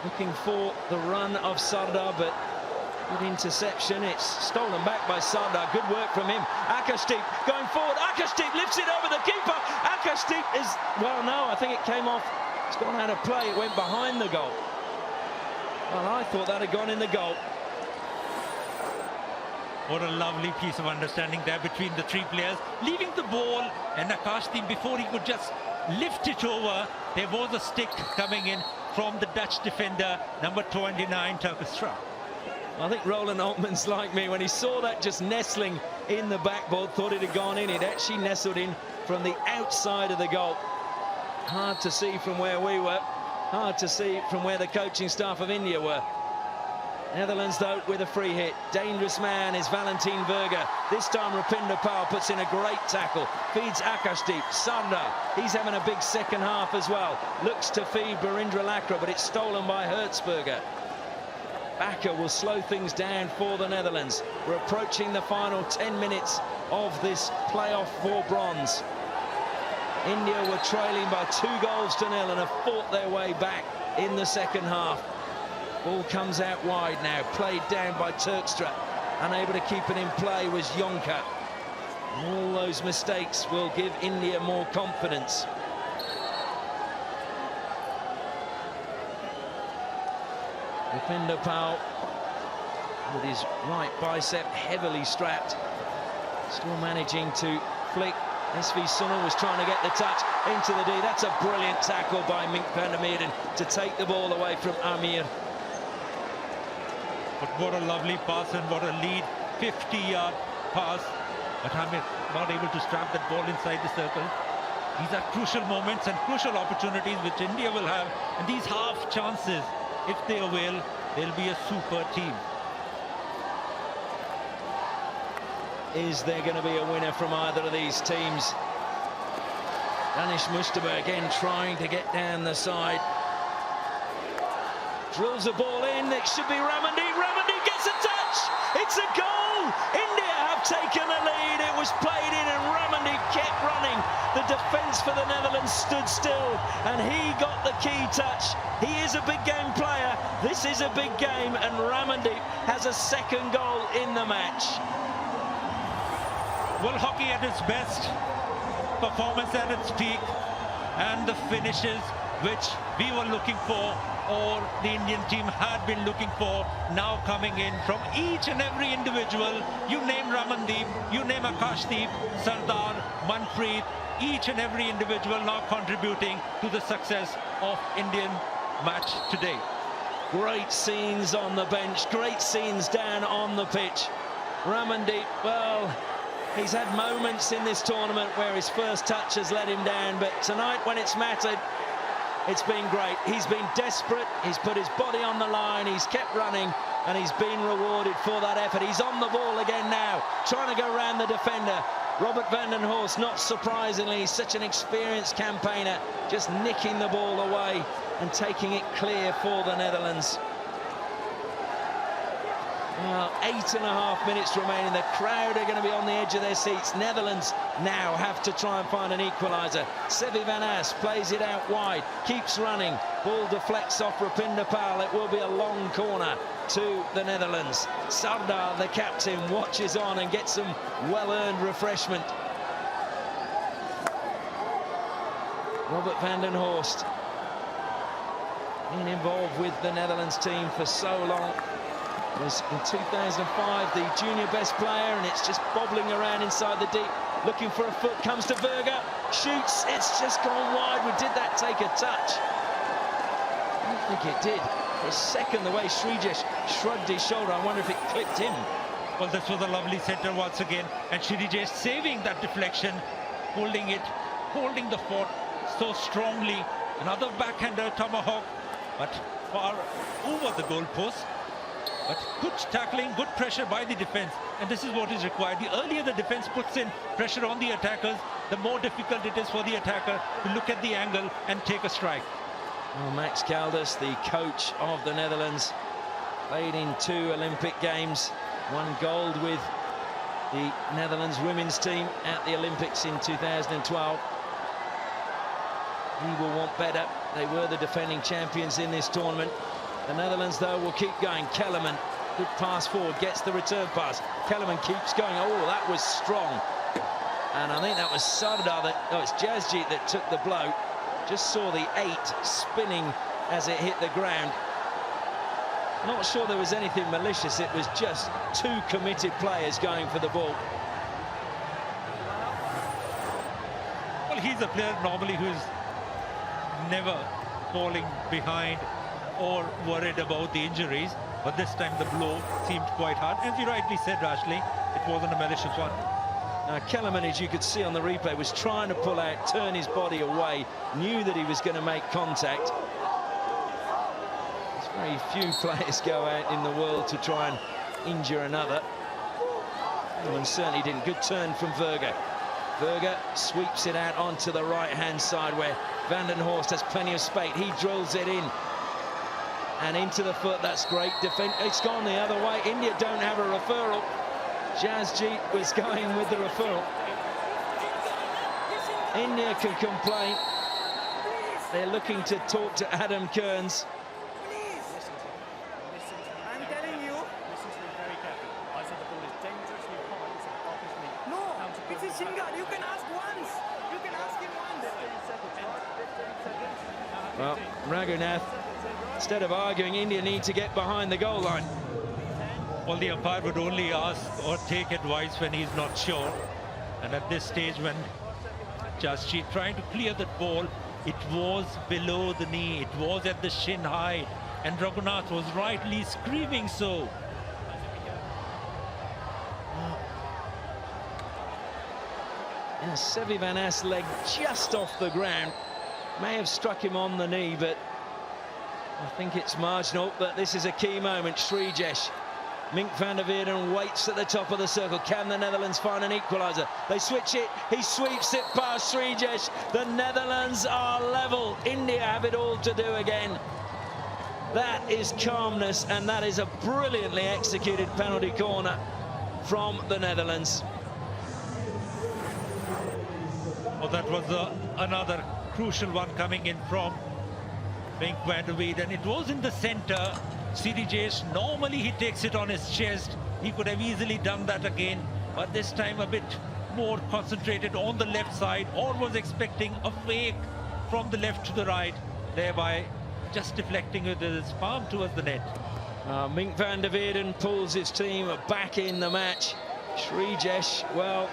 looking for the run of Sardar, but good interception. It's stolen back by Sardar. Good work from him. Akashdeep going forward. Akashdeep lifts it over the keeper. Akashdeep is, well, no, I think it came off It's gone out of play. It went behind the goal. Well, I thought that had gone in the goal. What a lovely piece of understanding there between the three players. Leaving the ball, and Akashdeep, before he could just lift it over, there was a stick coming in from the Dutch defender, number 29, Turkistra. I think Roland Altman's like me. When he saw that just nestling in the backboard, thought it had gone in. It actually nestled in from the outside of the goal. Hard to see from where we were. Hard to see from where the coaching staff of India were. Netherlands, though, with a free hit. Dangerous man is Valentin Verga. This time, Rupinder Paul puts in a great tackle. Feeds Akashdeep. Sardar, he's having a big second half as well. Looks to feed Barindra Lakra, but it's stolen by Hertzberger. Bakker will slow things down for the Netherlands. We're approaching the final 10 minutes of this playoff for bronze. India were trailing by 2-0 and have fought their way back in the second half. Ball comes out wide now, played down by Turkstra. Unable to keep it in play was Yonker. All those mistakes will give India more confidence. Rupinder Paul with his right bicep heavily strapped, still managing to flick. SV Sunil was trying to get the touch into the D. That's a brilliant tackle by Mink van der Meerden to take the ball away from Amir. But what a lovely pass and what a lead, 50-yard pass. But Amir not able to strap that ball inside the circle. These are crucial moments and crucial opportunities which India will have. And these half chances, if they avail, they'll be a super team. Is there going to be a winner from either of these teams? Danish Mustafa again trying to get down the side. Drills the ball in. It should be Ramandeep. Ramandeep gets a touch. It's a goal. India have taken the lead. It was played in and Ramandeep kept running. The defence for the Netherlands stood still and he got the key touch. He is a big game player. This is a big game and Ramandeep has a second goal in the match. Well, hockey at its best, performance at its peak, and the finishes which we were looking for, or the Indian team had been looking for, now coming in from each and every individual. You name Ramandeep, you name Akashdeep, Sardar, Manpreet, each and every individual now contributing to the success of Indian match today. Great scenes on the bench, great scenes down on the pitch. Ramandeep, well, he's had moments in this tournament where his first touch has let him down, but tonight when it's mattered, it's been great. He's been desperate, he's put his body on the line, he's kept running, and he's been rewarded for that effort. He's on the ball again now, trying to go around the defender. Robert van den Horst, not surprisingly, he's such an experienced campaigner, just nicking the ball away and taking it clear for the Netherlands. Well, 8.5 minutes remaining. The crowd are going to be on the edge of their seats. Netherlands now have to try and find an equaliser. Sevi van As plays it out wide, keeps running. Ball deflects off Rupinder Paul. It will be a long corner to the Netherlands. Sardar, the captain, watches on and gets some well-earned refreshment. Robert van den Horst, been involved with the Netherlands team for so long. Was in 2005 the junior best player, and it's just bobbling around inside the deep, looking for a foot. Comes to Verga, shoots. It's just gone wide. Did that take a touch? I don't think it did. For a second, the way Srijesh shrugged his shoulder, I wonder if it clipped him. Well, this was a lovely centre once again, and Srijesh saving that deflection, holding the fort so strongly. Another backhander tomahawk, but far over the goalpost. But good tackling, good pressure by the defence, and this is what is required. The earlier the defence puts in pressure on the attackers, the more difficult it is for the attacker to look at the angle and take a strike. Well, Max Caldas, the coach of the Netherlands, played in 2 Olympic Games, won gold with the Netherlands women's team at the Olympics in 2012. He will want better. They were the defending champions in this tournament. The Netherlands, though, will keep going. Kellerman, good pass forward, gets the return pass. Kellerman keeps going. Oh, that was strong. And I think that was Sardar, it's Jasjeet that took the blow. Just saw the 8 spinning as it hit the ground. Not sure there was anything malicious. It was just 2 committed players going for the ball. Well, he's a player normally who's never falling behind or worried about the injuries. But this time the blow seemed quite hard. As you rightly said, Ashley, it wasn't a malicious one. Now, Kellerman, as you could see on the replay, was trying to pull out, turn his body away, knew that he was going to make contact. There's very few players go out in the world to try and injure another. Kellerman certainly didn't. Good turn from Verga. Verga sweeps it out onto the right-hand side where Van den Horst has plenty of space. He drills it in. And into the foot, that's great defense. It's gone the other way. India don't have a referral. Jasjeet was going with the referral. India can complain. They're looking to talk to Adam Kearns. I'm telling you. Listen to me very carefully. I said the ball is dangerously high. It's obviously. No, it's a single. You can ask once. You can ask him once. 15 seconds. Well, Raghunath, instead of arguing, India need to get behind the goal line. Well, the umpire would only ask or take advice when he's not sure. And at this stage, when Jasjeet trying to clear that ball, it was below the knee. It was at the shin height. And Raghunath was rightly screaming so. Yeah, Sevi Van A's leg just off the ground. May have struck him on the knee, but I think it's marginal. But this is a key moment. Srijesh. Mink van der Weerden waits at the top of the circle. Can the Netherlands find an equaliser? They switch it. He sweeps it past Srijesh. The Netherlands are level. India have it all to do again. That is calmness, and that is a brilliantly executed penalty corner from the Netherlands. Well, that was another crucial one coming in from Mink van der Weerden. It was in the centre. Srijesh, normally he takes it on his chest. He could have easily done that again, but this time a bit more concentrated on the left side, or was expecting a fake from the left to the right, thereby just deflecting with his palm towards the net. Mink van der Weerden pulls his team back in the match. Srijesh, well,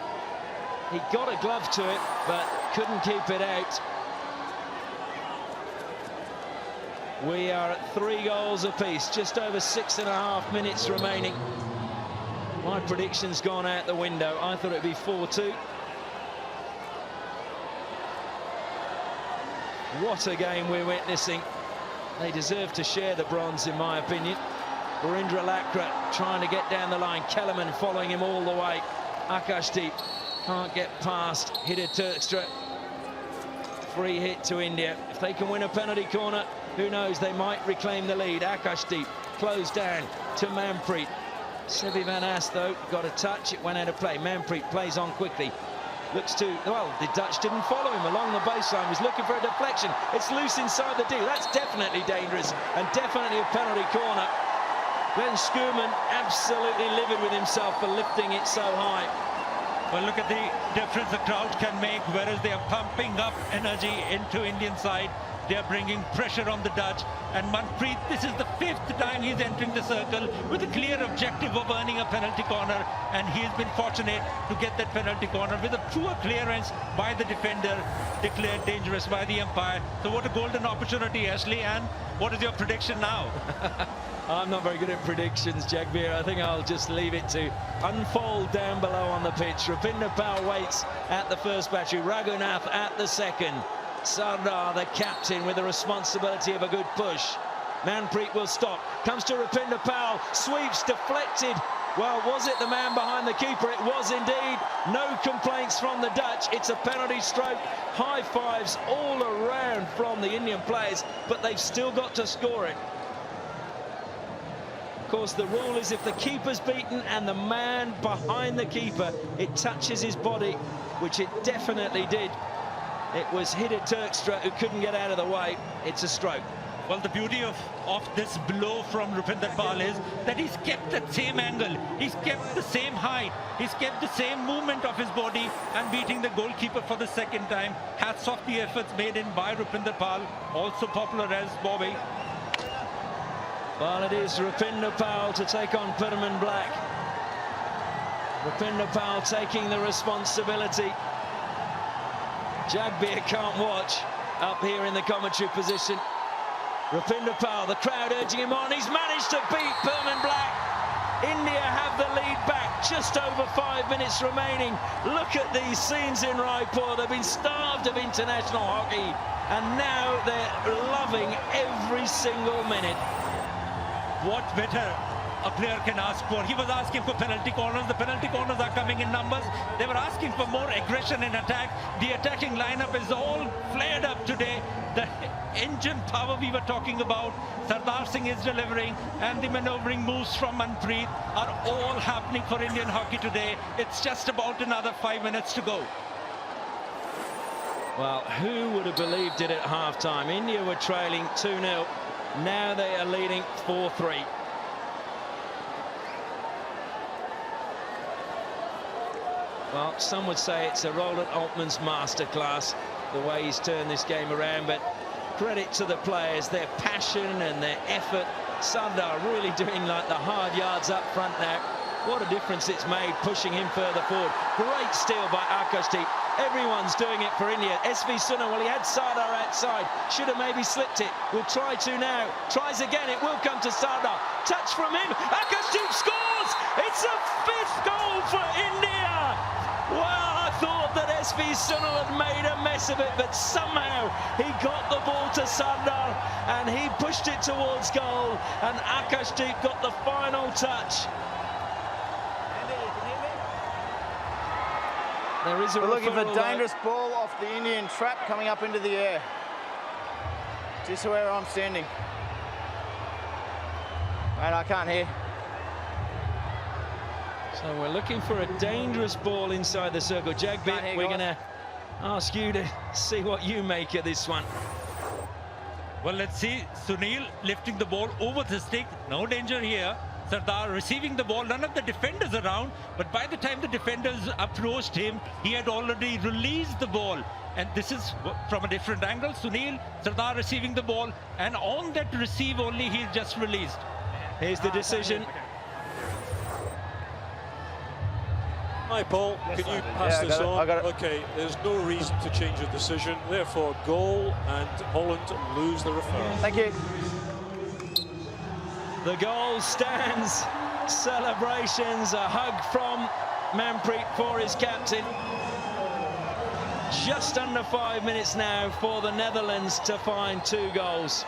he got a glove to it, but couldn't keep it out. We are at 3 goals apiece, just over 6.5 minutes remaining. My prediction's gone out the window. I thought it'd be 4-2. What a game we're witnessing. They deserve to share the bronze, in my opinion. Virendra Lakra trying to get down the line. Kellerman following him all the way. Akashdeep can't get past. Hidde Turkstra. Free hit to India. If they can win a penalty corner, who knows, they might reclaim the lead. Akashdeep closed down to Manpreet. Sevi Van As, though, got a touch. It went out of play. Manpreet plays on quickly. Looks to, well, the Dutch didn't follow him along the baseline. Was looking for a deflection. It's loose inside the D. That's definitely dangerous and definitely a penalty corner. Glenn Schoeman absolutely livid with himself for lifting it so high. Well, look at the difference the crowd can make, whereas they are pumping up energy into Indian side. They are bringing pressure on the Dutch. And Manpreet, this is the 5th time he's entering the circle with a clear objective of earning a penalty corner. And he's been fortunate to get that penalty corner with a poor clearance by the defender, declared dangerous by the umpire. So what a golden opportunity, Ashley. And what is your prediction now? I'm not very good at predictions, Jagbir. I think I'll just leave it to unfold down below on the pitch. Rupinder Paul waits at the first battery. Raghunath at the second. Sardar, the captain, with the responsibility of a good push. Manpreet will stop. Comes to Rupinder Paul. Sweeps, deflected. Well, was it the man behind the keeper? It was indeed. No complaints from the Dutch. It's a penalty stroke. High fives all around from the Indian players, but they've still got to score it. Of course, the rule is if the keeper's beaten and the man behind the keeper, it touches his body, which it definitely did. It was Hidde Turkstra who couldn't get out of the way. It's a stroke. Well, the beauty of this blow from Rupinder Pal is that he's kept that same angle, he's kept the same height, he's kept the same movement of his body and beating the goalkeeper for the second time. Hats off the efforts made in by Rupinder Pal, also popular as Bobby. Well, it is Rupinder Pal to take on Perman Black. Rupinder Pal taking the responsibility. Jagbeer can't watch up here in the commentary position. Rupinder Pal, the crowd urging him on. He's managed to beat Perman Black. India have the lead back, just over 5 minutes remaining. Look at these scenes in Raipur. They've been starved of international hockey, and now they're loving every single minute. What better a player can ask for? He was asking for penalty corners. The penalty corners are coming in numbers. They were asking for more aggression in attack. The attacking lineup is all flared up today. The engine power we were talking about, Sardar Singh is delivering, and the maneuvering moves from Manpreet are all happening for Indian hockey today. It's just about another 5 minutes to go. Well, who would have believed it at half-time? India were trailing 2-0. Now they are leading 4-3. Well, some would say it's a Roland Altman's masterclass, the way he's turned this game around, but credit to the players, their passion and their effort. Sardar really doing like the hard yards up front now. What a difference it's made, pushing him further forward. Great steal by Akashdeep. Everyone's doing it for India. SV Sunna, well, he had Sardar outside. Should have maybe slipped it. Will try to now. Tries again. It will come to Sardar. Touch from him. Akashdeep scores! It's a 5th goal for India! Well, I thought that SV Sunna had made a mess of it, but somehow he got the ball to Sardar and he pushed it towards goal, and Akashdeep got the final touch. There is a We're looking for a referral, dangerous ball off the Indian trap coming up into the air. Just where I'm standing. And I can't hear. So we're looking for a dangerous ball inside the circle. Jagbeer, we're going to ask you to see what you make of this one. Well, let's see. Sunil lifting the ball over the stick. No danger here. Sardar receiving the ball. None of the defenders around. But by the time the defenders approached him, he had already released the ball. And this is from a different angle. Sunil, Sardar receiving the ball. And on that receive only, he just released. Here's the decision. Hi, Paul. Can you pass this on? Okay, there's no reason to change the decision. Therefore, goal, and Holland lose the referral. Thank you. The goal stands. Celebrations, a hug from Manpreet for his captain. Just under 5 minutes now for the Netherlands to find 2 goals.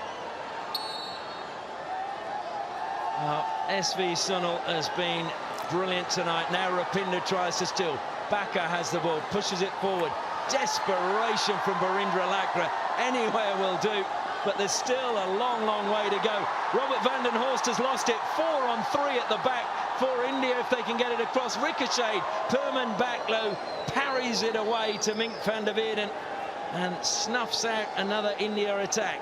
SV Sunil has been brilliant tonight. Now Rupinder tries to steal. Baka has the ball, pushes it forward. Desperation from Barindra Lakra. Anywhere will do, but there's still a long, long way to go. Robert van den Horst has lost it. 4-on-3 at the back for India if they can get it across. Ricocheted. Perman Backlow parries it away to Mink van der Weerden and snuffs out another India attack.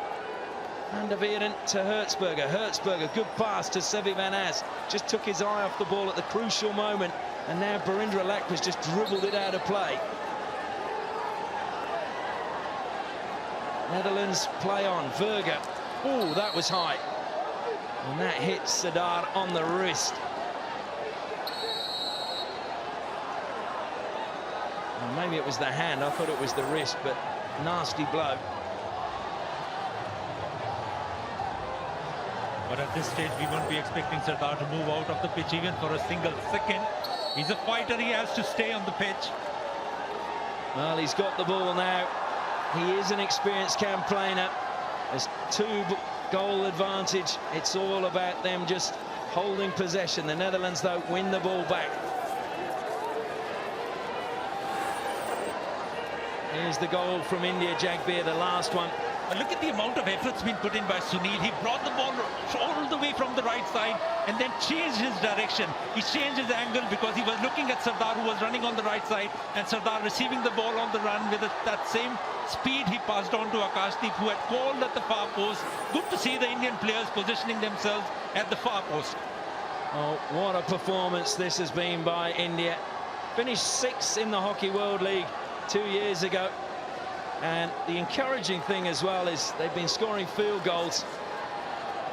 Van der Weerden to Hertzberger. Hertzberger, good pass to Sevi van As. Just took his eye off the ball at the crucial moment. And now Barindra Lakra's just dribbled it out of play. Netherlands play on. Verger. Oh, that was high. And that hit Sardar on the wrist. And maybe it was the hand. I thought it was the wrist, but nasty blow. But at this stage, we won't be expecting Sardar to move out of the pitch even for a single second. He's a fighter. He has to stay on the pitch. Well, he's got the ball now. He is an experienced campaigner. There's 2-goal advantage. It's all about them just holding possession. The Netherlands, though, win the ball back. Here's the goal from India, Jagbeer, the last one. Look at the amount of efforts being put in by Sunil. He brought the ball all the way from the right side and then changed his direction. He changed his angle because he was looking at Sardar, who was running on the right side, and Sardar receiving the ball on the run with that same speed he passed on to Akashdeep, who had called at the far post. Good to see the Indian players positioning themselves at the far post. Oh, what a performance this has been by India. Finished 6th in the Hockey World League 2 years ago. And the encouraging thing as well is they've been scoring field goals.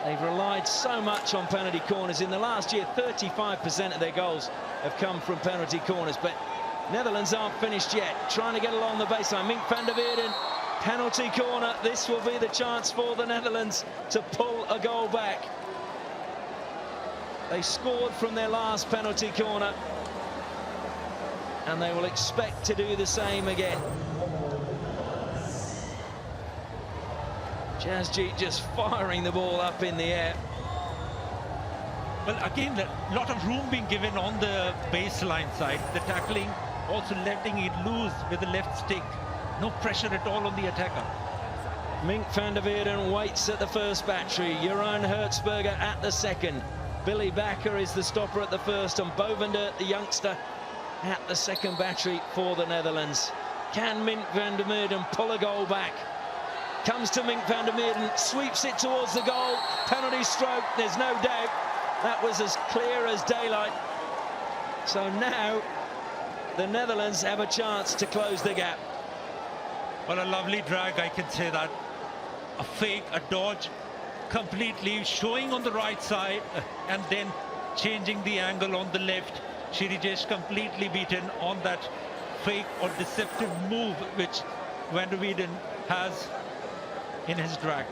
They've relied so much on penalty corners. In the last year, 35% of their goals have come from penalty corners. But Netherlands aren't finished yet. Trying to get along the baseline. Mink van der Weerden, penalty corner. This will be the chance for the Netherlands to pull a goal back. They scored from their last penalty corner, and they will expect to do the same again. Jasjeet just firing the ball up in the air. Well, again, a lot of room being given on the baseline side. The tackling, also letting it loose with the left stick. No pressure at all on the attacker. Mink van der Weerden waits at the first battery. Jeroen Hertzberger at the second. Billy Bakker is the stopper at the first, and Bovendert, the youngster, at the second battery for the Netherlands. Can Mink van der Weerden pull a goal back? Comes to Mink van der Weerden, sweeps it towards the goal. Penalty stroke, there's no doubt. That was as clear as daylight. So now the Netherlands have a chance to close the gap. Well, a lovely drag, I can say that. A fake, a dodge, completely showing on the right side and then changing the angle on the left. Shirijesh completely beaten on that fake or deceptive move which van der Weerden has in his drag.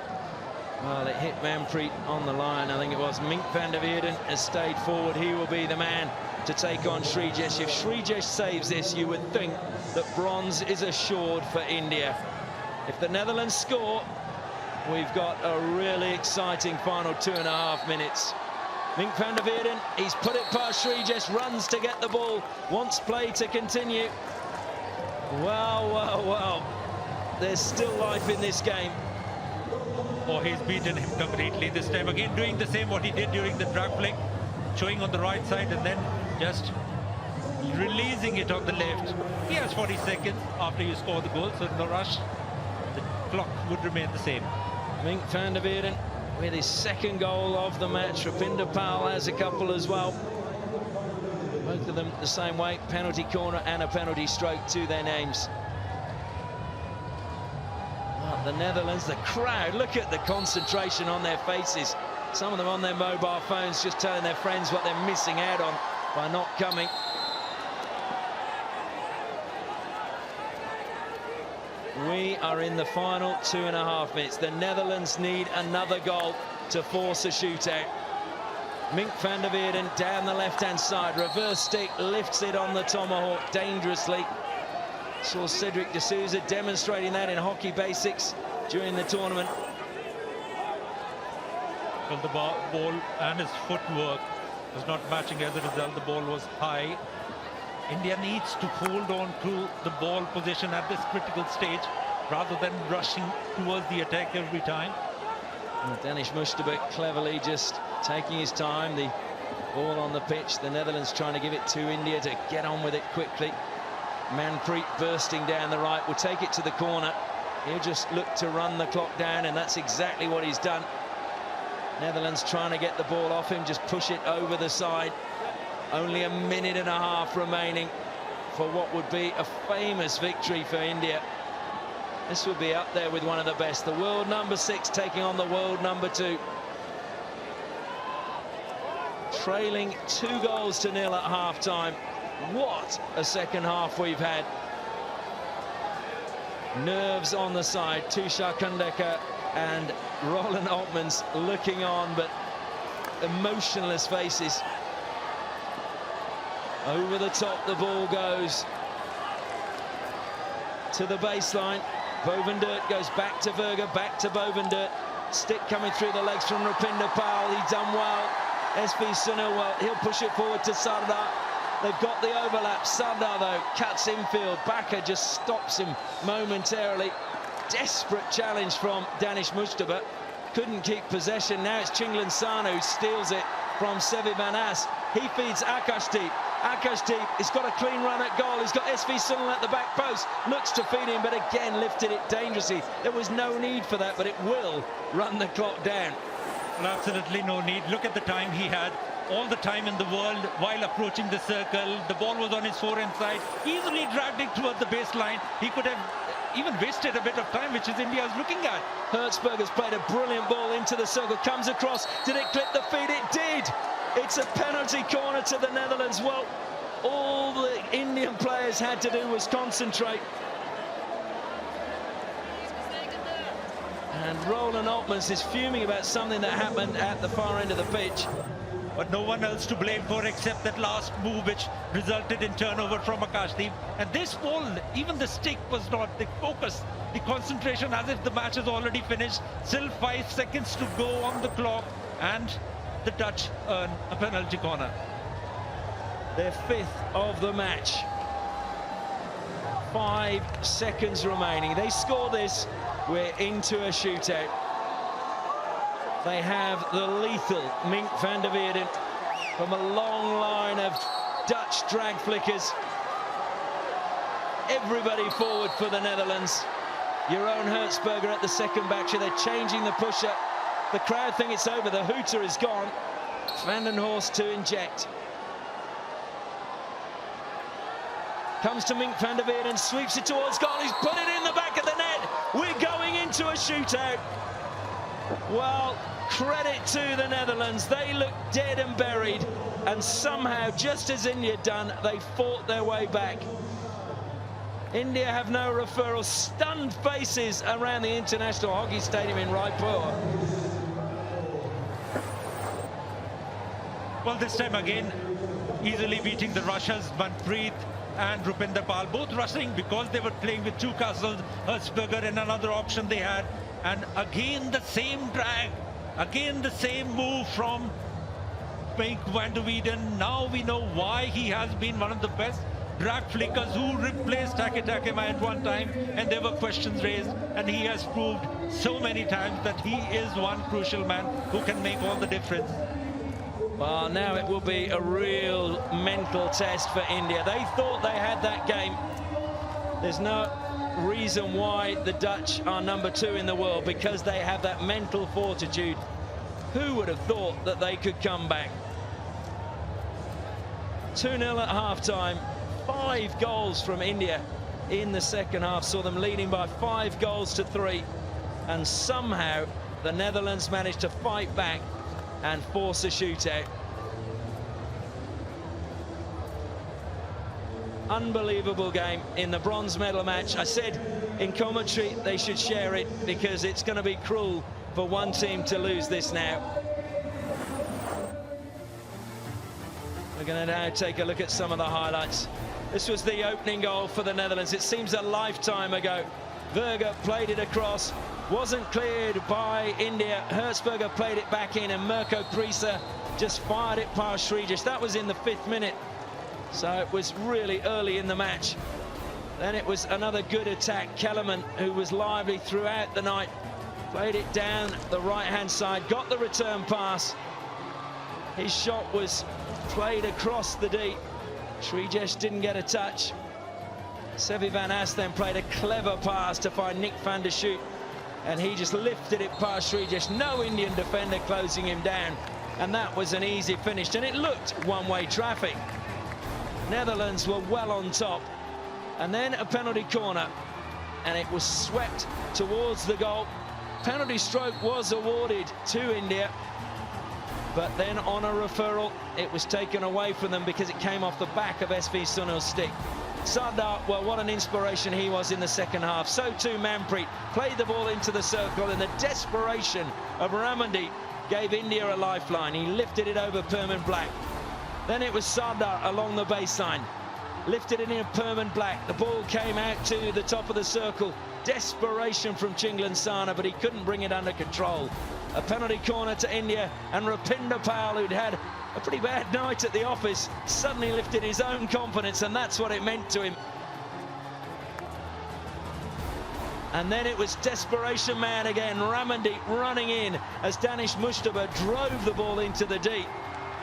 Well, it hit Manpreet on the line. I think it was. Mink van der Weerden has stayed forward. He will be the man to take on Shirijesh. If Shirijesh saves this, you would think that bronze is assured for India. If the Netherlands score, we've got a really exciting final 2.5 minutes. Mink van der Weerden, he's put it past Shirijesh, runs to get the ball, wants play to continue. Well, well, well. There's still life in this game. Oh, he's beaten him completely this time. Again, doing the same what he did during the drag flick, showing on the right side and then just releasing it on the left. He has 40 seconds after you score the goal, so no rush. The clock would remain the same. Mink van der Weerden with his second goal of the match. Rapinder Pal has a couple as well. Both of them the same way, penalty corner and a penalty stroke to their names. The Netherlands, the crowd, look at the concentration on their faces. Some of them on their mobile phones just telling their friends what they're missing out on by not coming. We are in the final 2.5 minutes. The Netherlands need another goal to force a shootout. Mink van der Weerden down the left-hand side, reverse stick, lifts it on the tomahawk dangerously. Saw Cedric de Souza demonstrating that in hockey basics during the tournament. Well, the ball and his footwork was not matching as a result. The ball was high. India needs to hold on to the ball position at this critical stage rather than rushing towards the attack every time. And Danish Mustaberg cleverly just taking his time. The ball on the pitch. The Netherlands trying to give it to India to get on with it quickly. Manpreet bursting down the right, will take it to the corner. He'll just look to run the clock down, and that's exactly what he's done. Netherlands trying to get the ball off him, just push it over the side. Only a minute and a half remaining for what would be a famous victory for India. This would be up there with one of the best. The world number 6 taking on the world number 2. Trailing 2-0 at half-time. What a second half we've had. Nerves on the side. Tushar Kundekar and Roland Altmans looking on, but emotionless faces. Over the top the ball goes to the baseline. Bovendert goes back to Verga, back to Bovendert. Stick coming through the legs from Rapinder Pal. He's done well. SV Sunil, well, he'll push it forward to Sardar. They've got the overlap. Sardar, though, cuts infield. Bakker just stops him momentarily. desperate challenge from Danish Mustafa. Couldn't keep possession. Now it's Chinglan Sana who steals it from Sevi Van As. He feeds Akashdeep. Akashdeep has got a clean run at goal. He's got SV Sunil at the back post. Looks to feed him, but again lifted it dangerously. There was no need for that, but it will run the clock down. Well, absolutely no need. Look at the time he had. All the time in the world while approaching the circle. The ball was on his forehand side. Easily dragged it towards the baseline. He could have even wasted a bit of time, which is India's looking at. Hertzberger's played a brilliant ball into the circle. Comes across. Did it clip the feet? It did. It's a penalty corner to the Netherlands. Well, all the Indian players had to do was concentrate. And Roland Altmans is fuming about something that happened at the far end of the pitch. But no one else to blame for except that last move, which resulted in turnover from Akashdeep. And this ball, even the stick was not the focus, the concentration, as if the match is already finished. Still 5 seconds to go on the clock, and the Dutch earn a penalty corner. Their 5th of the match. 5 seconds remaining. They score this, we're into a shootout. They have the lethal Mink van der Weerden from a long line of Dutch drag flickers. Everybody forward for the Netherlands. Jeroen Hertzberger at the second back. They're changing the pusher. The crowd think it's over. The hooter is gone. Van den Horst to inject. Comes to Mink van der Weerden, sweeps it towards goal. He's put it in the back of the net. We're going into a shootout. Well, credit to the Netherlands. They look dead and buried, and somehow, just as India done, they fought their way back. India have no referral. Stunned faces around the International Hockey Stadium in Raipur. Well, this time again, easily beating the Russians, Manpreet and Rupinder Pal, both rushing because they were playing with 2 castles, Hertzberger and another option they had. And again, the same drag. Again, the same move from Mink van der Weerden. Now we know why he has been one of the best drag flickers who replaced Take Takema at one time. And there were questions raised. And he has proved so many times that he is one crucial man who can make all the difference. Well, now it will be a real mental test for India. They thought they had that game. There's no reason why the Dutch are number 2 in the world, because they have that mental fortitude. Who would have thought that they could come back? 2-0 at half-time. 5 goals from India in the second half. Saw them leading by 5 goals to 3. And somehow the Netherlands managed to fight back and force a shootout. Unbelievable game in the bronze medal match. I said in commentary they should share it, because it's going to be cruel for one team to lose this now. We're going to now take a look at some of the highlights. This was the opening goal for the Netherlands. It seems a lifetime ago. Verga played it across, wasn't cleared by India. Hertzberger played it back in, and Mirko Prisa just fired it past Srijesh. That was in the 5th minute. So it was really early in the match. Then it was another good attack. Kellerman, who was lively throughout the night, played it down the right-hand side, got the return pass. His shot was played across the deep. Srijesh didn't get a touch. Sevi Van As then played a clever pass to find Nick van der Schoot, and he just lifted it past Srijesh. No Indian defender closing him down, and that was an easy finish, and it looked one-way traffic. Netherlands were well on top, and then a penalty corner, and it was swept towards the goal. Penalty stroke was awarded to India, but then on a referral it was taken away from them because it came off the back of SV Sunil's stick. Sardar, well, what an inspiration he was in the second half. So too Manpreet played the ball into the circle, and the desperation of Ramandeep gave India a lifeline. He lifted it over Perman Black. Then it was Sardar along the baseline, lifted it in Perman Black. The ball came out to the top of the circle. Desperation from Chinglan Sana, but he couldn't bring it under control. A penalty corner to India, and Rupinder Pal, who'd had a pretty bad night at the office, suddenly lifted his own confidence, and that's what it meant to him. And then it was desperation man again, Ramandeep running in as Danish Mustaba drove the ball into the deep.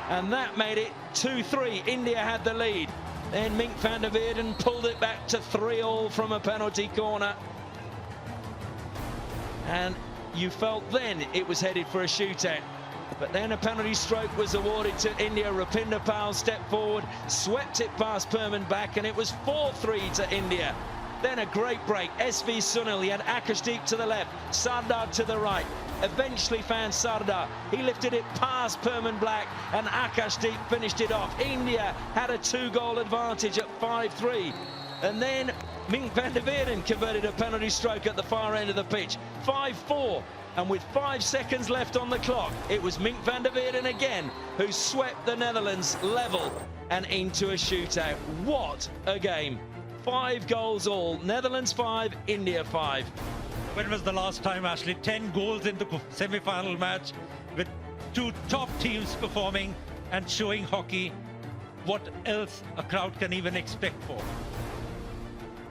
And that made it 2-3. India had the lead. Then Mink van der Weerden pulled it back to 3-all from a penalty corner. And you felt then it was headed for a shootout. But then a penalty stroke was awarded to India. Rupinder Pal stepped forward, swept it past Perman back, and it was 4-3 to India. Then a great break. SV Sunil, he had Akashdeep to the left, Sardar to the right. Eventually found Sardar. He lifted it past Perman Black, and Akashdeep finished it off. India had a 2-goal advantage at 5-3. And then Mink van der Weerden converted a penalty stroke at the far end of the pitch. 5-4. And with 5 seconds left on the clock, it was Mink van der Weerden again who swept the Netherlands level and into a shootout. What a game. 5 goals all. Netherlands 5, India 5. When was the last time, Ashley? 10 goals in the semi-final match with 2 top teams performing and showing hockey. What else a crowd can even expect for?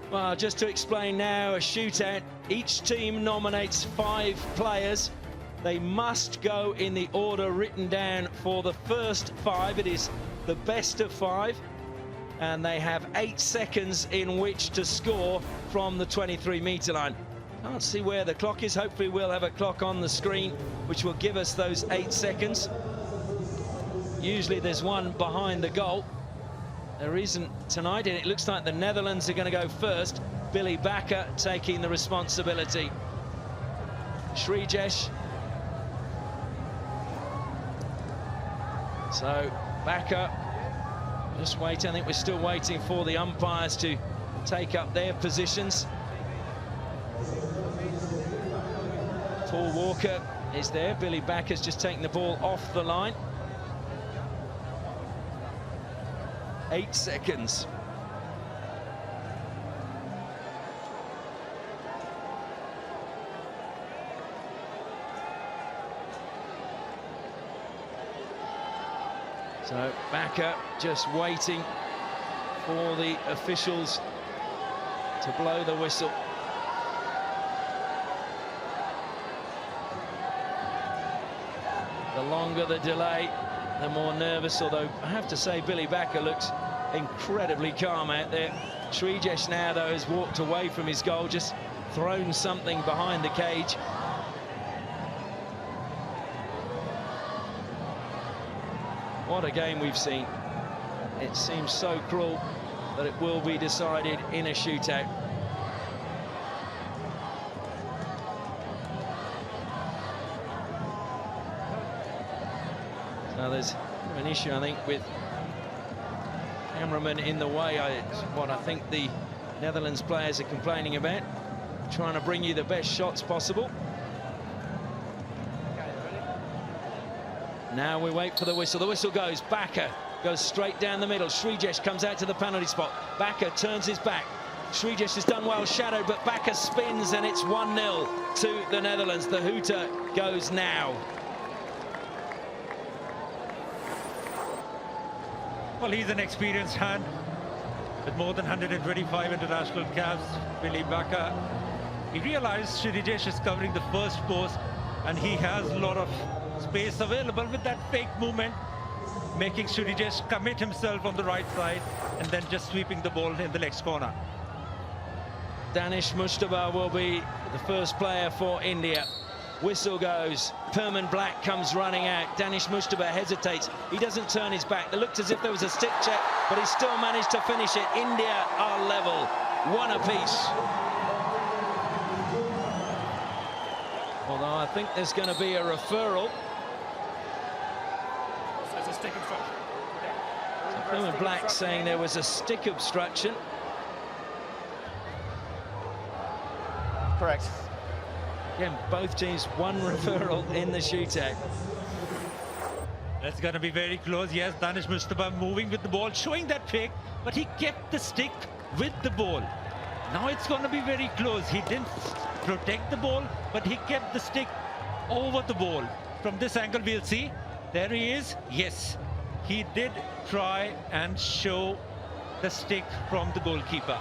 Well, just to explain now, a shootout, each team nominates 5 players. They must go in the order written down for the first 5. It is the best of 5. And they have 8 seconds in which to score from the 23-metre line. Can't see where the clock is. Hopefully we'll have a clock on the screen which will give us those 8 seconds. Usually there's one behind the goal. There isn't tonight, and it looks like the Netherlands are going to go first. Billy Bakker taking the responsibility. Srijesh. So Bakker just waiting. I think we're still waiting for the umpires to take up their positions. Paul Walker is there. Billy Bakker's just taking the ball off the line. 8 seconds. So Bakker just waiting for the officials to blow the whistle. The longer the delay, the more nervous, although I have to say Billy Bakker looks incredibly calm out there. Srijesh now, though, has walked away from his goal, just thrown something behind the cage. What a game we've seen. It seems so cruel that it will be decided in a shootout. So there's an issue, I think, with cameraman in the way. What I think the Netherlands players are complaining about, trying to bring you the best shots possible. Now we wait for the whistle. The whistle goes. Bakker goes straight down the middle. Srijesh comes out to the penalty spot. Bakker turns his back. Srijesh has done well shadowed, but Bakker spins, and it's 1-0 to the Netherlands. The hooter goes now. Well, he's an experienced hand with more than 125 international caps. Billy Bakker. He realized Srijesh is covering the first post, and he has a lot of space available with that fake movement, making Srijesh commit himself on the right side and then just sweeping the ball in the next corner. Danish Mustaba will be the first player for India. Whistle goes. Perman Black comes running out. Danish Mustaba hesitates. He doesn't turn his back. It looked as if there was a stick check, but he still managed to finish it. India are level, 1 apiece. Although I think there's going to be a referral. There's a stick obstruction. So Perman Black saying there was a stick obstruction. Correct. Again, both teams 1 referral in the shootout. That's going to be very close. Yes, Danish Mustaba moving with the ball, showing that fake, but he kept the stick with the ball. Now it's going to be very close. He didn't protect the ball, but he kept the stick over the ball. From this angle, we'll see. There he is. Yes, he did try and show the stick from the goalkeeper.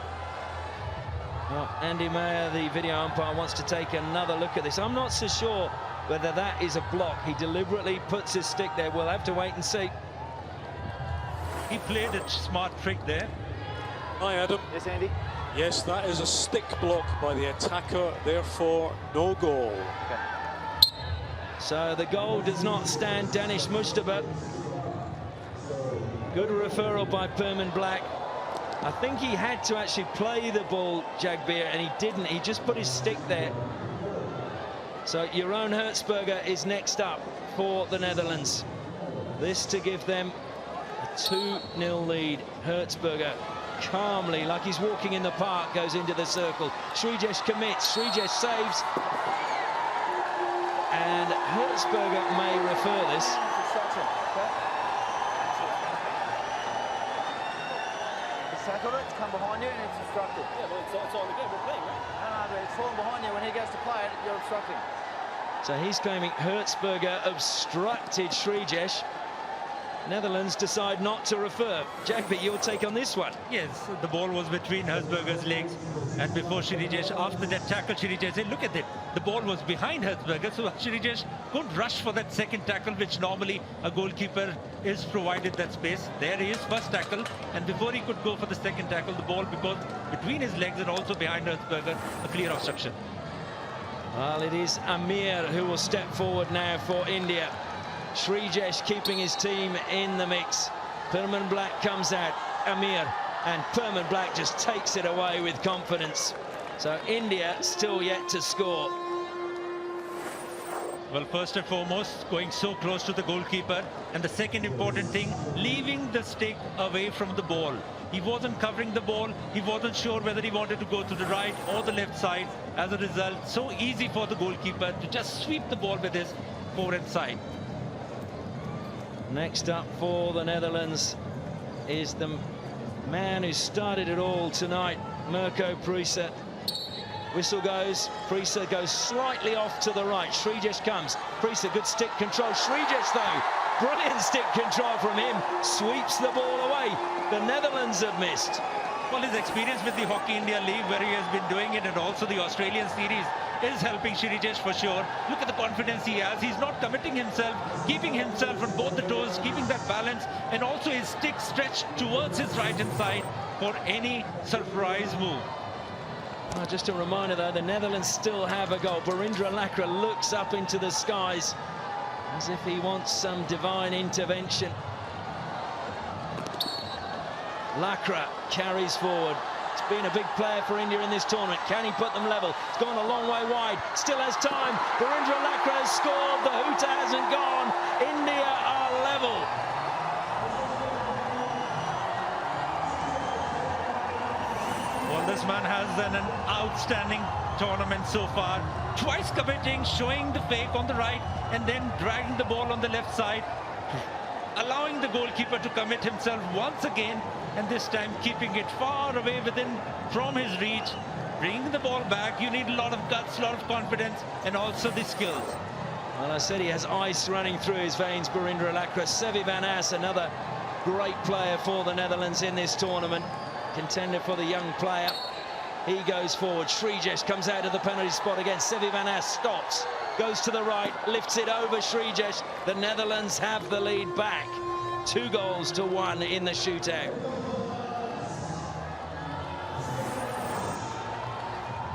Well, Andy Mayer, the video umpire, wants to take another look at this. I'm not so sure whether that is a block. He deliberately puts his stick there. We'll have to wait and see. He played a smart trick there. Hi, Adam. Yes, Andy? Yes, that is a stick block by the attacker, therefore no goal. Okay. So the goal does not stand. Danish Mustafa. Good referral by Perman Black. I think he had to actually play the ball, Jagbeer, and he didn't. He just put his stick there. So Jeroen Hertzberger is next up for the Netherlands. This to give them a 2-0 lead. Hertzberger calmly, like he's walking in the park, goes into the circle. Srijesh commits, Srijesh saves. And Hertzberger may refer this. It's tackled it, it's come behind you and it's obstructed. Yeah, but it's on the game, we're playing, right? No, but it's falling behind you. When he goes to play it, you're obstructing. So he's claiming Hertzberger obstructed Srijesh. Netherlands decide not to refer. Jagbeer, your take on this one? Yes, the ball was between Hertzberger's legs, and before Srijesh, after that tackle, Srijesh said, look at it, the ball was behind Hertzberger, so Srijesh couldn't rush for that second tackle, which normally a goalkeeper is provided that space. There he is, first tackle, and before he could go for the second tackle, the ball, because between his legs and also behind Hertzberger, a clear obstruction. Well, it is Amir who will step forward now for India. Srijesh keeping his team in the mix. Perman Black comes out, Amir, and Perman Black just takes it away with confidence. So India still yet to score. Well, first and foremost, going so close to the goalkeeper, and the second important thing, leaving the stick away from the ball. He wasn't covering the ball. He wasn't sure whether he wanted to go to the right or the left side. As a result, so easy for the goalkeeper to just sweep the ball with his forehand side. Next up for the Netherlands is the man who started it all tonight, Mirko Priese. Whistle goes, Priese goes slightly off to the right. Srijesh comes, Priese, good stick control. Srijesh though, brilliant stick control from him, sweeps the ball away. The Netherlands have missed. Well, his experience with the Hockey India League, where he has been doing it, and also the Australian series, is helping Srijesh for sure. Look at the confidence he has. He's not committing himself, keeping himself on both the toes, keeping that balance, and also his stick stretched towards his right-hand side for any surprise move. Well, just a reminder though, the Netherlands still have a goal. Barindra Lakra looks up into the skies as if he wants some divine intervention. Lakra carries forward. It's been a big player for India in this tournament. Can he put them level? It's gone a long way wide. Still has time. Barindra Lakra has scored. The hooter hasn't gone. India are level. Well, this man has an outstanding tournament so far. Twice committing, showing the fake on the right, and then dragging the ball on the left side, allowing the goalkeeper to commit himself once again, and this time keeping it far away from his reach, bringing the ball back. You need a lot of guts, a lot of confidence, and also the skills. Well, I said he has ice running through his veins, Barindra Lakra. Sevi Van As, another great player for the Netherlands in this tournament. Contender for the young player. He goes forward. Srijesh comes out of the penalty spot again. Sevi Van As stops, goes to the right, lifts it over Srijesh. The Netherlands have the lead back. 2-1 in the shootout.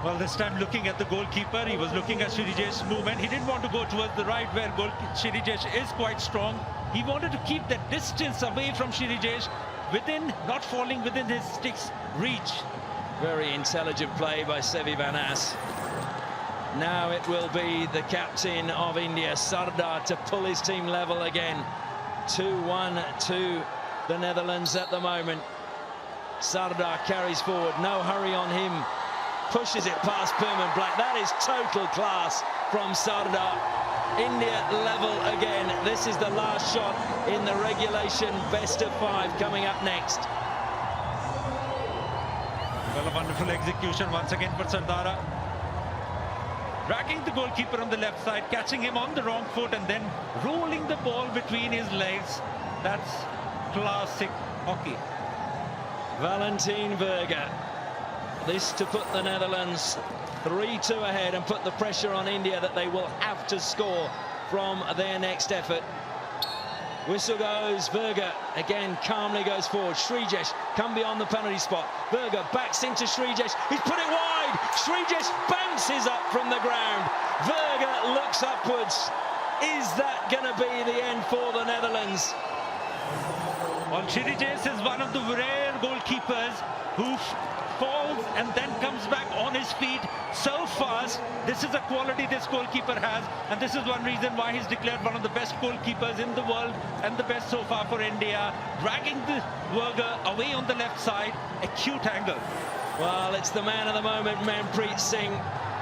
Well, this time looking at the goalkeeper, he was looking at Srijesh's movement. He didn't want to go towards the right, where Srijesh is quite strong. He wanted to keep that distance away from Srijesh, not falling within his stick's reach. Very intelligent play by Sevi Van As. Now it will be the captain of India, Sardar, to pull his team level again. 2-1 to the Netherlands at the moment. Sardar carries forward, no hurry on him. Pushes it past Perman Black. That is total class from Sardar. India level again. This is the last shot in the regulation best of 5 coming up next. Well, a wonderful execution once again for Sardara. Dragging the goalkeeper on the left side, catching him on the wrong foot, and then rolling the ball between his legs. That's classic hockey. Valentin Verga. This to put the Netherlands 3-2 ahead and put the pressure on India that they will have to score from their next effort. Whistle goes, Berger again calmly goes forward. Srijesh come beyond the penalty spot. Berger backs into Srijesh. He's put it wide. Srijesh bounces up from the ground. Berger looks upwards. Is that going to be the end for the Netherlands? Well, Srijesh is one of the rare goalkeepers who falls and then comes back on his feet so fast. This is a quality this goalkeeper has, and this is one reason why he's declared one of the best goalkeepers in the world and the best so far for India. Dragging the Berger away on the left side, acute angle. Well, it's the man of the moment, Manpreet Singh.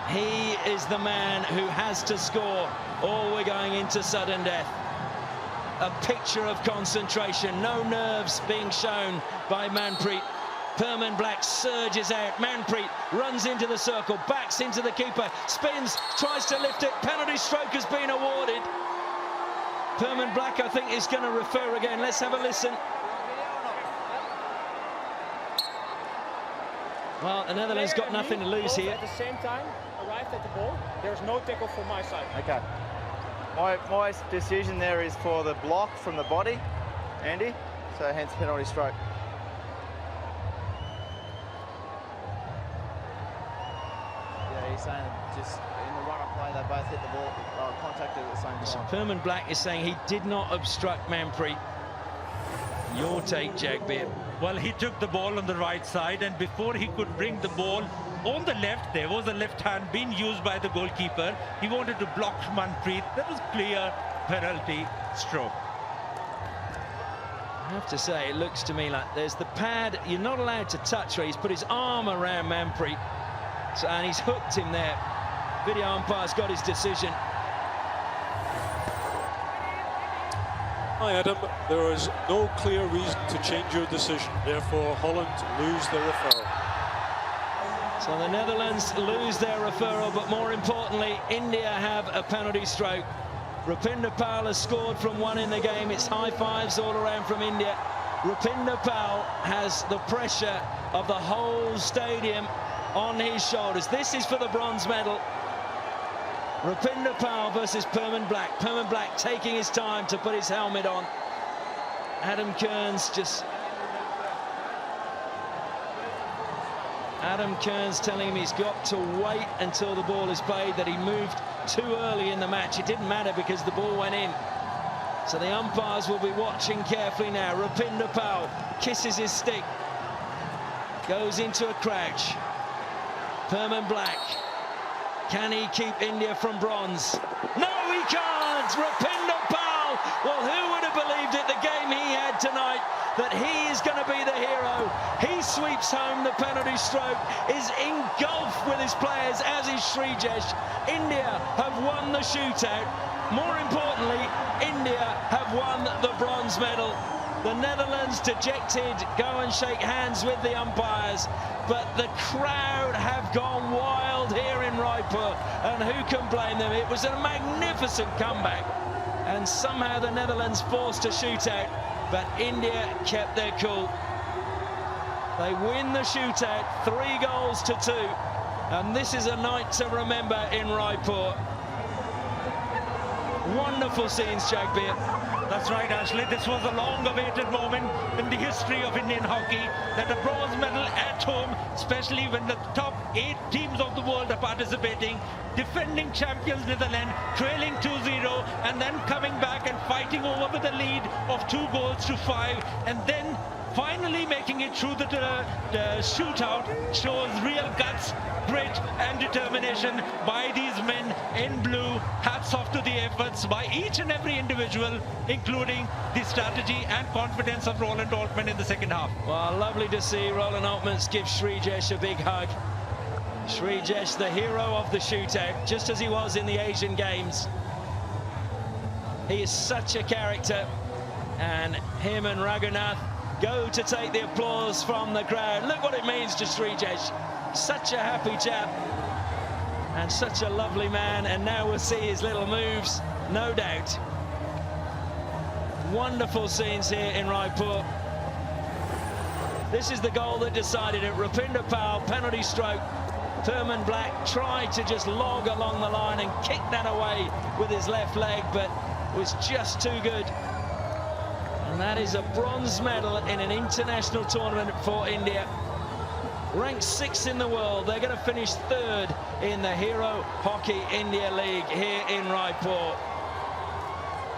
He is the man who has to score, or we're going into sudden death. A picture of concentration, no nerves being shown by Manpreet. Perman Black surges out. Manpreet runs into the circle, backs into the keeper, spins, tries to lift it. Penalty stroke has been awarded. Perman Black, I think, is going to refer again. Let's have a listen. Well, the Netherlands got nothing to lose here. At the same time, arrived at the ball. There's no tackle from my side. Okay. My decision there is for the block from the body, Andy. So hence penalty stroke. He's saying just in the run-up play, they both hit the ball, contacted at the same time. Perman Black is saying he did not obstruct Manpreet. Your take, Jagbir. Well, he took the ball on the right side, and before he could bring the ball on the left, there was a left hand being used by the goalkeeper. He wanted to block Manpreet. That was clear penalty stroke. I have to say, it looks to me like there's the pad you're not allowed to touch where he's put his arm around Manpreet. So, and he's hooked him there. Video umpire's got his decision. Hi Adam, there is no clear reason to change your decision. Therefore, Holland lose the referral. So the Netherlands lose their referral, but more importantly, India have a penalty stroke. Rupinder Pal has scored from one in the game. It's high fives all around from India. Rupinder Pal has the pressure of the whole stadium on his shoulders. This is for the bronze medal. Rupinder Pal versus Perman Black. Perman Black taking his time to put his helmet on. Adam Kearns telling him he's got to wait until the ball is played, that he moved too early in the match. It didn't matter because the ball went in. So the umpires will be watching carefully now. Rupinder Pal kisses his stick, goes into a crouch. Perman Black, can he keep India from bronze? No, he can't! Rupinder Pal! Well, who would have believed it, the game he had tonight, that he is going to be the hero. He sweeps home the penalty stroke, is engulfed with his players, as is Srijesh. India have won the shootout. More importantly, India have won the bronze medal. The Netherlands, dejected, go and shake hands with the umpires, but the crowd have gone wild here in Raipur, and who can blame them? It was a magnificent comeback, and somehow the Netherlands forced a shootout, but India kept their cool. They win the shootout 3-2, and this is a night to remember in Raipur. Wonderful scenes, Jagbir. That's right, Ashley. This was a long-awaited moment in the history of Indian hockey, that a bronze medal at home, especially when the top 8 teams of the world are participating, defending champions Netherlands, trailing 2-0, and then coming back and fighting over with a lead of 2-5, and then finally making it through the shootout shows real guts, grit and determination by these men in blue. Hats off to the efforts by each and every individual, including the strategy and confidence of Roland Altman in the second half. Well, lovely to see Roland Altman give Srijesh a big hug. Srijesh, the hero of the shootout, just as he was in the Asian Games. He is such a character, and him and Raghunath go to take the applause from the crowd. Look what it means to Srijesh. Such a happy chap and such a lovely man, and now we'll see his little moves, no doubt. Wonderful scenes here in Raipur. This is the goal that decided it. Rupinder Pal, penalty stroke. Thurman Black tried to just log along the line and kick that away with his left leg, but was just too good. And that is a bronze medal in an international tournament for India. Ranked 6th in the world, they're going to finish 3rd in the Hero Hockey India League here in Raipur.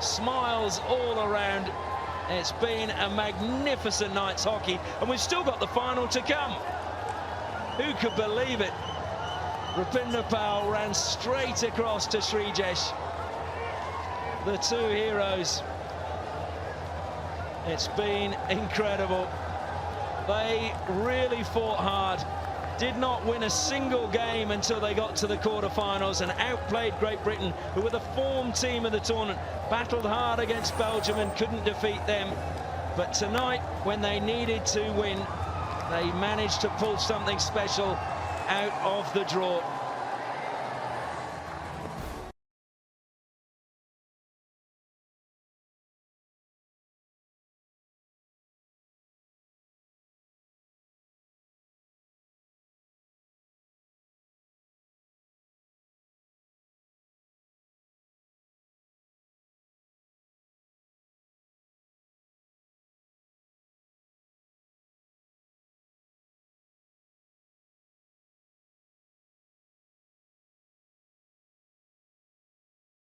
Smiles all around. It's been a magnificent night's hockey, and we've still got the final to come. Who could believe it? Rupinder Pal ran straight across to Srijesh. The two heroes. It's been incredible. They really fought hard, did not win a single game until they got to the quarterfinals and outplayed Great Britain, who were the form team of the tournament, battled hard against Belgium and couldn't defeat them. But tonight, when they needed to win, they managed to pull something special out of the draw.